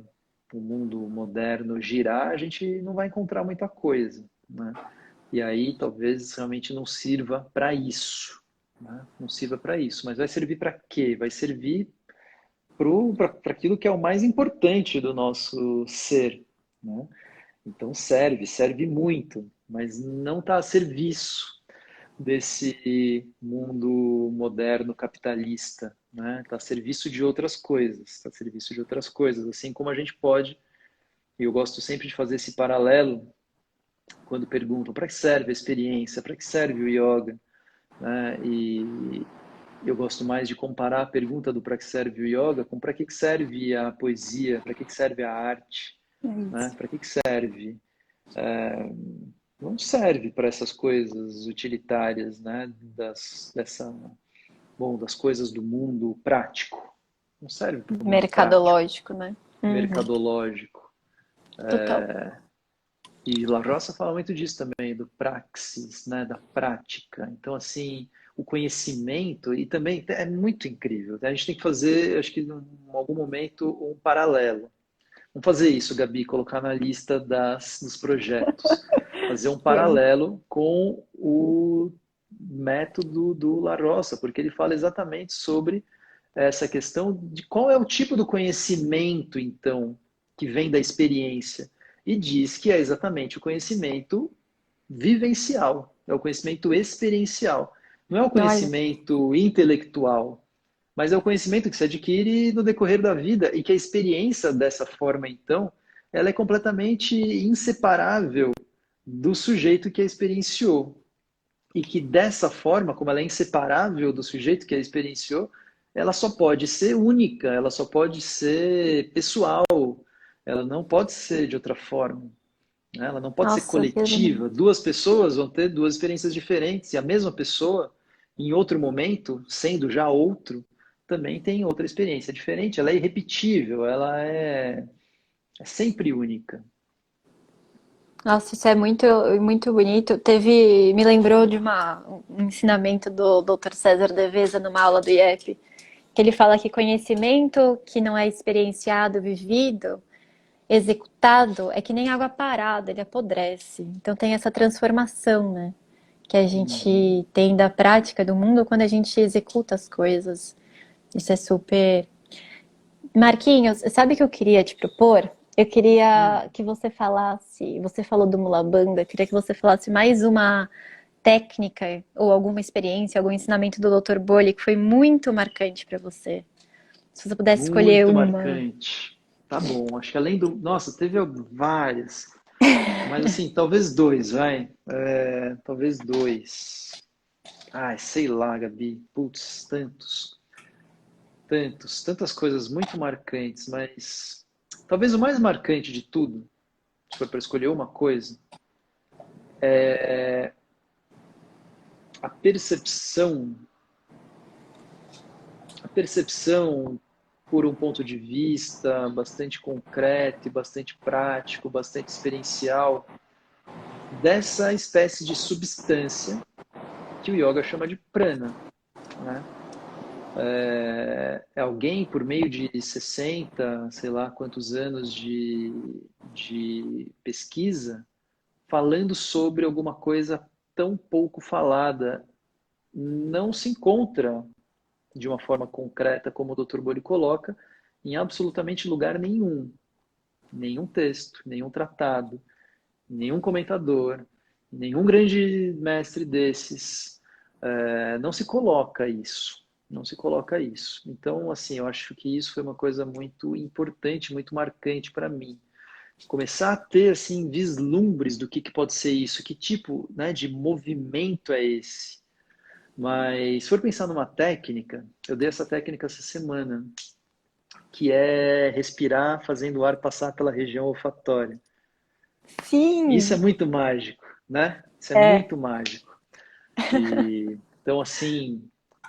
o mundo moderno girar, a gente não vai encontrar muita coisa, né? E aí talvez realmente não sirva para isso, né? Não sirva para isso, mas vai servir para quê? Vai servir para aquilo que é o mais importante do nosso ser, né? Então serve muito, mas não está a serviço desse mundo moderno capitalista, né? Está a serviço de outras coisas, está a serviço de outras coisas, assim como a gente pode, e eu gosto sempre de fazer esse paralelo quando perguntam para que serve a experiência, para que serve o yoga, né? E eu gosto mais de comparar a pergunta do para que serve o yoga com para que serve a poesia, para que serve a arte, É né? isso. Para que serve? Não serve para essas coisas utilitárias, né? Das coisas do mundo prático. Não serve para o mundo prático, Mercadológico, né? Uhum, mercadológico. total. E La Roça fala muito disso também, do praxis, né, da prática. Então, assim, o conhecimento, e também é muito incrível. A gente tem que fazer, acho que em algum momento, um paralelo. Vamos fazer isso, Gabi, colocar na lista dos projetos. Fazer um Vamos. paralelo com o método do La Roça, porque ele fala exatamente sobre essa questão de qual é o tipo do conhecimento, então, que vem da experiência. E diz que é exatamente o conhecimento vivencial, é o conhecimento experiencial. Não é o Olha, conhecimento intelectual, mas é o conhecimento que se adquire no decorrer da vida e que a experiência dessa forma, então, ela é completamente inseparável do sujeito que a experienciou. E que dessa forma, como ela é inseparável do sujeito que a experienciou, ela só pode ser única, ela só pode ser pessoal, ela não pode ser de outra forma, né? Ela não pode ser Nossa, coletiva. Duas pessoas vão ter duas experiências diferentes, e a mesma pessoa, em outro momento, sendo já outro, também tem outra experiência diferente. Ela é irrepetível, ela é sempre única. nossa, isso é muito, muito bonito. Me lembrou de um ensinamento do Dr. César Devesa numa aula do IEP, que ele fala que conhecimento que não é experienciado, vivido, executado, é que nem água parada, ele apodrece. Então tem essa transformação, né? Que a Uhum. gente tem da prática do mundo quando a gente executa as coisas. Isso é super. Marquinhos, sabe o que eu queria te propor? Eu queria Hum. que você falasse, você falou do Mula Bandha, eu queria que você falasse mais uma técnica ou alguma experiência, algum ensinamento do Dr. Bolli que foi muito marcante para você. Se você pudesse escolher Muito uma. marcante. Tá bom, acho que além do. Nossa, teve várias. Mas assim, talvez dois, vai. Talvez dois. Ai, sei lá, Gabi. Putz, tantas coisas muito marcantes, mas talvez o mais marcante de tudo, se for para escolher uma coisa, a percepção, a percepção por um ponto de vista bastante concreto e bastante prático, bastante experiencial, dessa espécie de substância que o yoga chama de prana, né? É alguém por meio de 60, sei lá quantos anos de pesquisa, falando sobre alguma coisa tão pouco falada, não se encontra de uma forma concreta, como o Dr. Bori coloca, em absolutamente lugar nenhum. Nenhum texto, nenhum tratado, nenhum comentador, nenhum grande mestre desses, não se coloca isso. Não se coloca isso. Então, assim, eu acho que isso foi uma coisa muito importante, muito marcante para mim. Começar a ter, assim, vislumbres do que pode ser isso, que tipo, né, de movimento é esse. Mas, se for pensar numa técnica, eu dei essa técnica essa semana, que é respirar fazendo o ar passar pela região olfatória. Isso é Sim! muito mágico, né? Isso é É, muito mágico. E então, assim,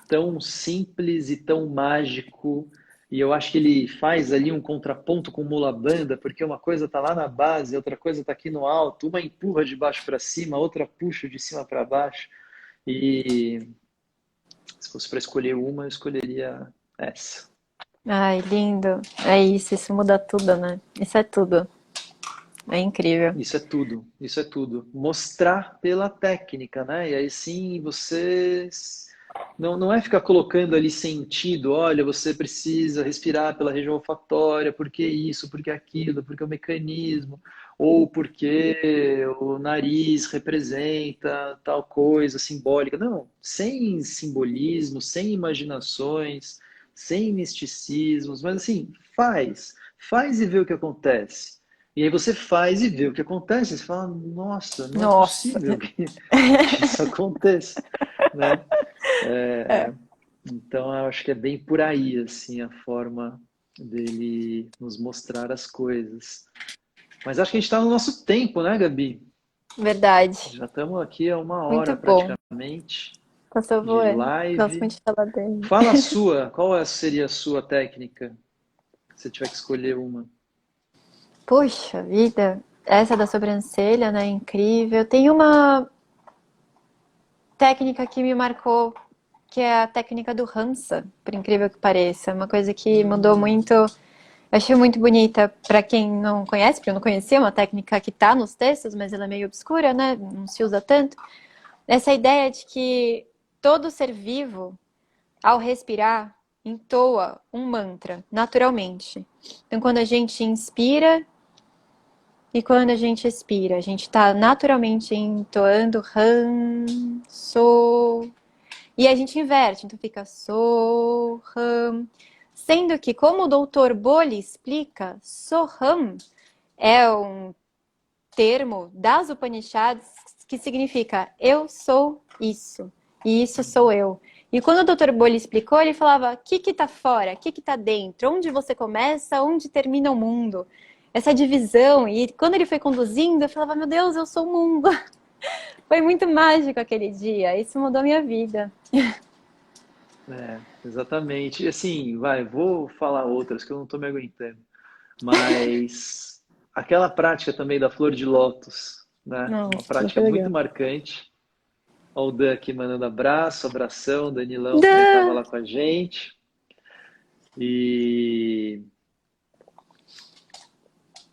tão simples e tão mágico. E eu acho que ele faz ali um contraponto com o Mula Bandha, porque uma coisa está lá na base, outra coisa está aqui no alto, uma empurra de baixo para cima, outra puxa de cima para baixo. E se fosse para escolher uma, eu escolheria essa. ai, lindo. É isso muda tudo, né? Isso é tudo. É incrível. Isso é tudo, isso é tudo. Mostrar pela técnica, né? E aí sim você não é ficar colocando ali sentido, olha, você precisa respirar pela região olfatória, porque isso, porque aquilo, porque o mecanismo, ou porque o nariz representa tal coisa simbólica. Não, sem simbolismo, sem imaginações, sem misticismos, mas assim, faz e vê o que acontece. E aí você faz e vê o que acontece, e você fala, nossa, não é Nossa. possível que isso aconteça, né? É, Então, eu acho que é bem por aí, assim, a forma dele nos mostrar as coisas. Mas acho que a gente está no nosso tempo, né, Gabi? verdade. Já estamos aqui há uma Muito hora bom. praticamente Passou de voando. Gosto live. muito de falar dele. Fala a sua, seria a sua técnica, se você tiver que escolher uma? Puxa vida. Essa da sobrancelha, né? Incrível. Tem uma técnica que me marcou, que é a técnica do Hansa, por incrível que pareça. Uma coisa que mudou Hum, muito. Eu achei muito bonita para quem não conhece, porque eu não conhecia, uma técnica que tá nos textos, mas ela é meio obscura, né? Não se usa tanto. Essa ideia de que todo ser vivo, ao respirar, entoa um mantra, naturalmente. Então, quando a gente inspira e quando a gente expira, a gente está naturalmente entoando Ram, So, e a gente inverte, então fica Soham. Sendo que, como o doutor Bolli explica, Soham é um termo das Upanishads que significa eu sou isso, e isso sou eu. E quando o doutor Bolli explicou, ele falava o que está fora, o que está dentro, onde você começa, onde termina o mundo. essa divisão. E quando ele foi conduzindo, eu falava, meu Deus, eu sou o mundo. Foi muito mágico aquele dia. Isso mudou minha vida. Exatamente. E assim, vou falar outras que eu não tô me aguentando. Mas aquela prática também da flor de lótus, né? Uma Nossa, prática foi muito legal. marcante. Ó, o Dan aqui mandando abraço, abração, Danilão também estava Dan! lá com a gente. E,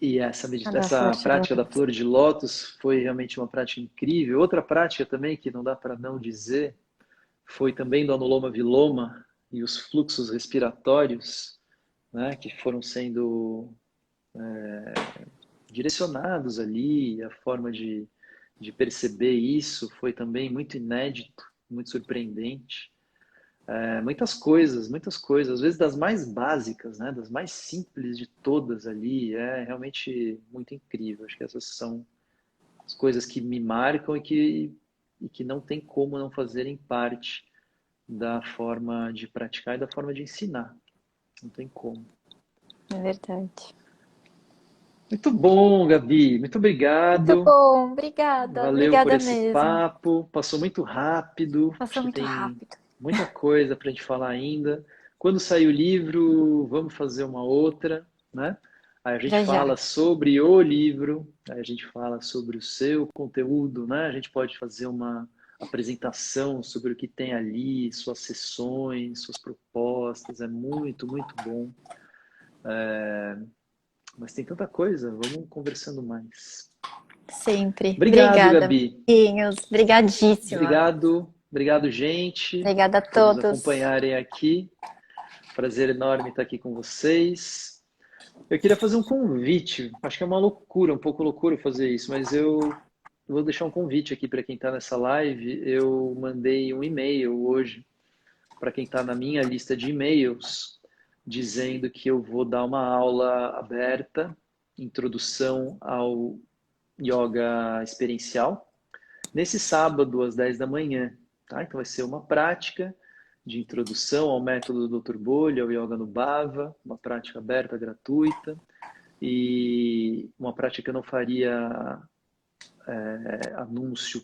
e A da essa flor de prática da lótus. flor de lótus foi realmente uma prática incrível. Outra prática também que não dá para não dizer foi também do Anuloma Viloma e os fluxos respiratórios, né, que foram sendo direcionados ali, a forma de perceber isso foi também muito inédito, muito surpreendente. Muitas coisas, às vezes das mais básicas, né, das mais simples de todas ali, é realmente muito incrível. Acho que essas são as coisas que me marcam e que não tem como não fazerem parte da forma de praticar e da forma de ensinar. Não tem como. É verdade. Muito bom, Gabi. Muito Muito obrigado. bom, obrigada. Valeu por Obrigada esse mesmo. papo. Passou muito rápido. Passou Acho que muito tem rápido. muita coisa para a gente falar ainda. Quando sair o livro, vamos fazer uma outra, né? Aí a gente Já já. fala sobre o livro, aí a gente fala sobre o seu conteúdo, né? A gente pode fazer uma apresentação sobre o que tem ali, suas sessões, suas propostas. É muito, muito bom. Mas tem tanta coisa. Vamos conversando mais. Sempre. Obrigado, Obrigada, Gabi. Marquinhos. Obrigadíssima. Obrigado, gente, Obrigada a por nos todos. acompanharem aqui. Prazer enorme estar aqui com vocês. Eu queria fazer um convite. Acho que é uma loucura, um pouco loucura fazer isso, mas eu vou deixar um convite aqui para quem está nessa live. Eu mandei um e-mail hoje para quem está na minha lista de e-mails, dizendo que eu vou dar uma aula aberta, introdução ao yoga experiencial, nesse sábado às 10 da manhã. Tá? Então vai ser uma prática de introdução ao método do Dr. Bolha, ao Yoga no Bhava, uma prática aberta, gratuita, e uma prática que eu não faria anúncio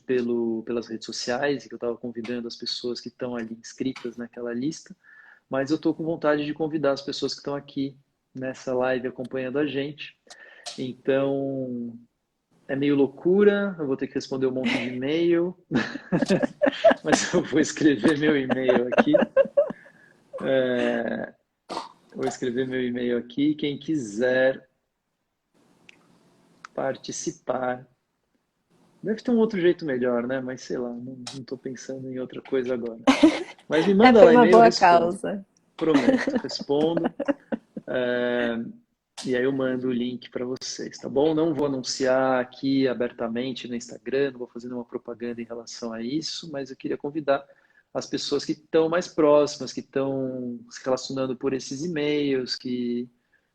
pelas redes sociais, e que eu estava convidando as pessoas que estão ali inscritas naquela lista, mas eu estou com vontade de convidar as pessoas que estão aqui nessa live acompanhando a gente. Então, é meio loucura, eu vou ter que responder um monte de e-mail, mas eu vou escrever meu e-mail aqui. Vou escrever meu e-mail aqui. Quem quiser participar. Deve ter um outro jeito melhor, né? Mas sei lá, não estou pensando em outra coisa agora. Mas me É manda por lá uma e-mail, eu boa respondo. causa. Prometo, respondo. E aí eu mando o link para vocês, tá bom? Não vou anunciar aqui abertamente no Instagram, não vou fazer nenhuma propaganda em relação a isso, mas eu queria convidar as pessoas que estão mais próximas, que estão se relacionando por esses e-mails, que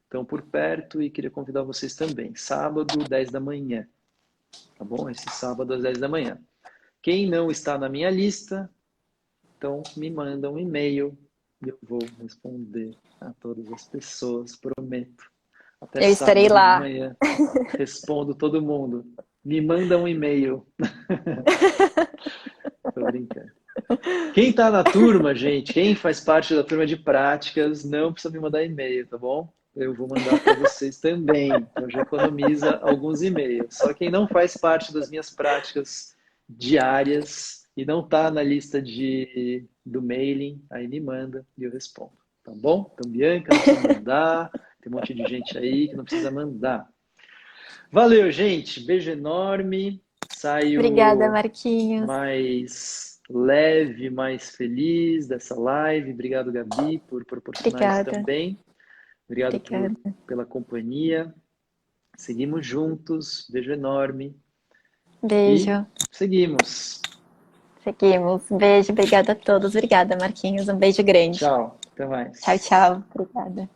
estão por perto, e queria convidar vocês também. Sábado, 10 da manhã, tá bom? Esse sábado às 10 da manhã. Quem não está na minha lista, então me manda um e-mail e eu vou responder a todas as pessoas, prometo. Até Eu estarei sábado de lá. manhã. Respondo todo mundo. Me manda um e-mail. Tô brincando. Quem está na turma, gente, quem faz parte da turma de práticas, não precisa me mandar e-mail, tá bom? Eu vou mandar para vocês também. Então já economiza alguns e-mails. Só quem não faz parte das minhas práticas diárias e não está na lista do mailing, aí me manda e eu respondo. Tá bom? Então, Bianca, não precisa mandar. Tem um monte de gente aí que não precisa mandar. Valeu, gente. Beijo enorme. Obrigada, Saio Marquinhos. mais leve, mais feliz dessa live. Obrigado, Gabi, por proporcionar isso Obrigada. também. Obrigado Obrigada. pela companhia. Seguimos juntos. Beijo enorme. E Beijo. seguimos. Seguimos. Beijo. Obrigada a todos. Obrigada, Marquinhos. Um beijo grande. Tchau. Até Tchau, mais. tchau. Obrigada.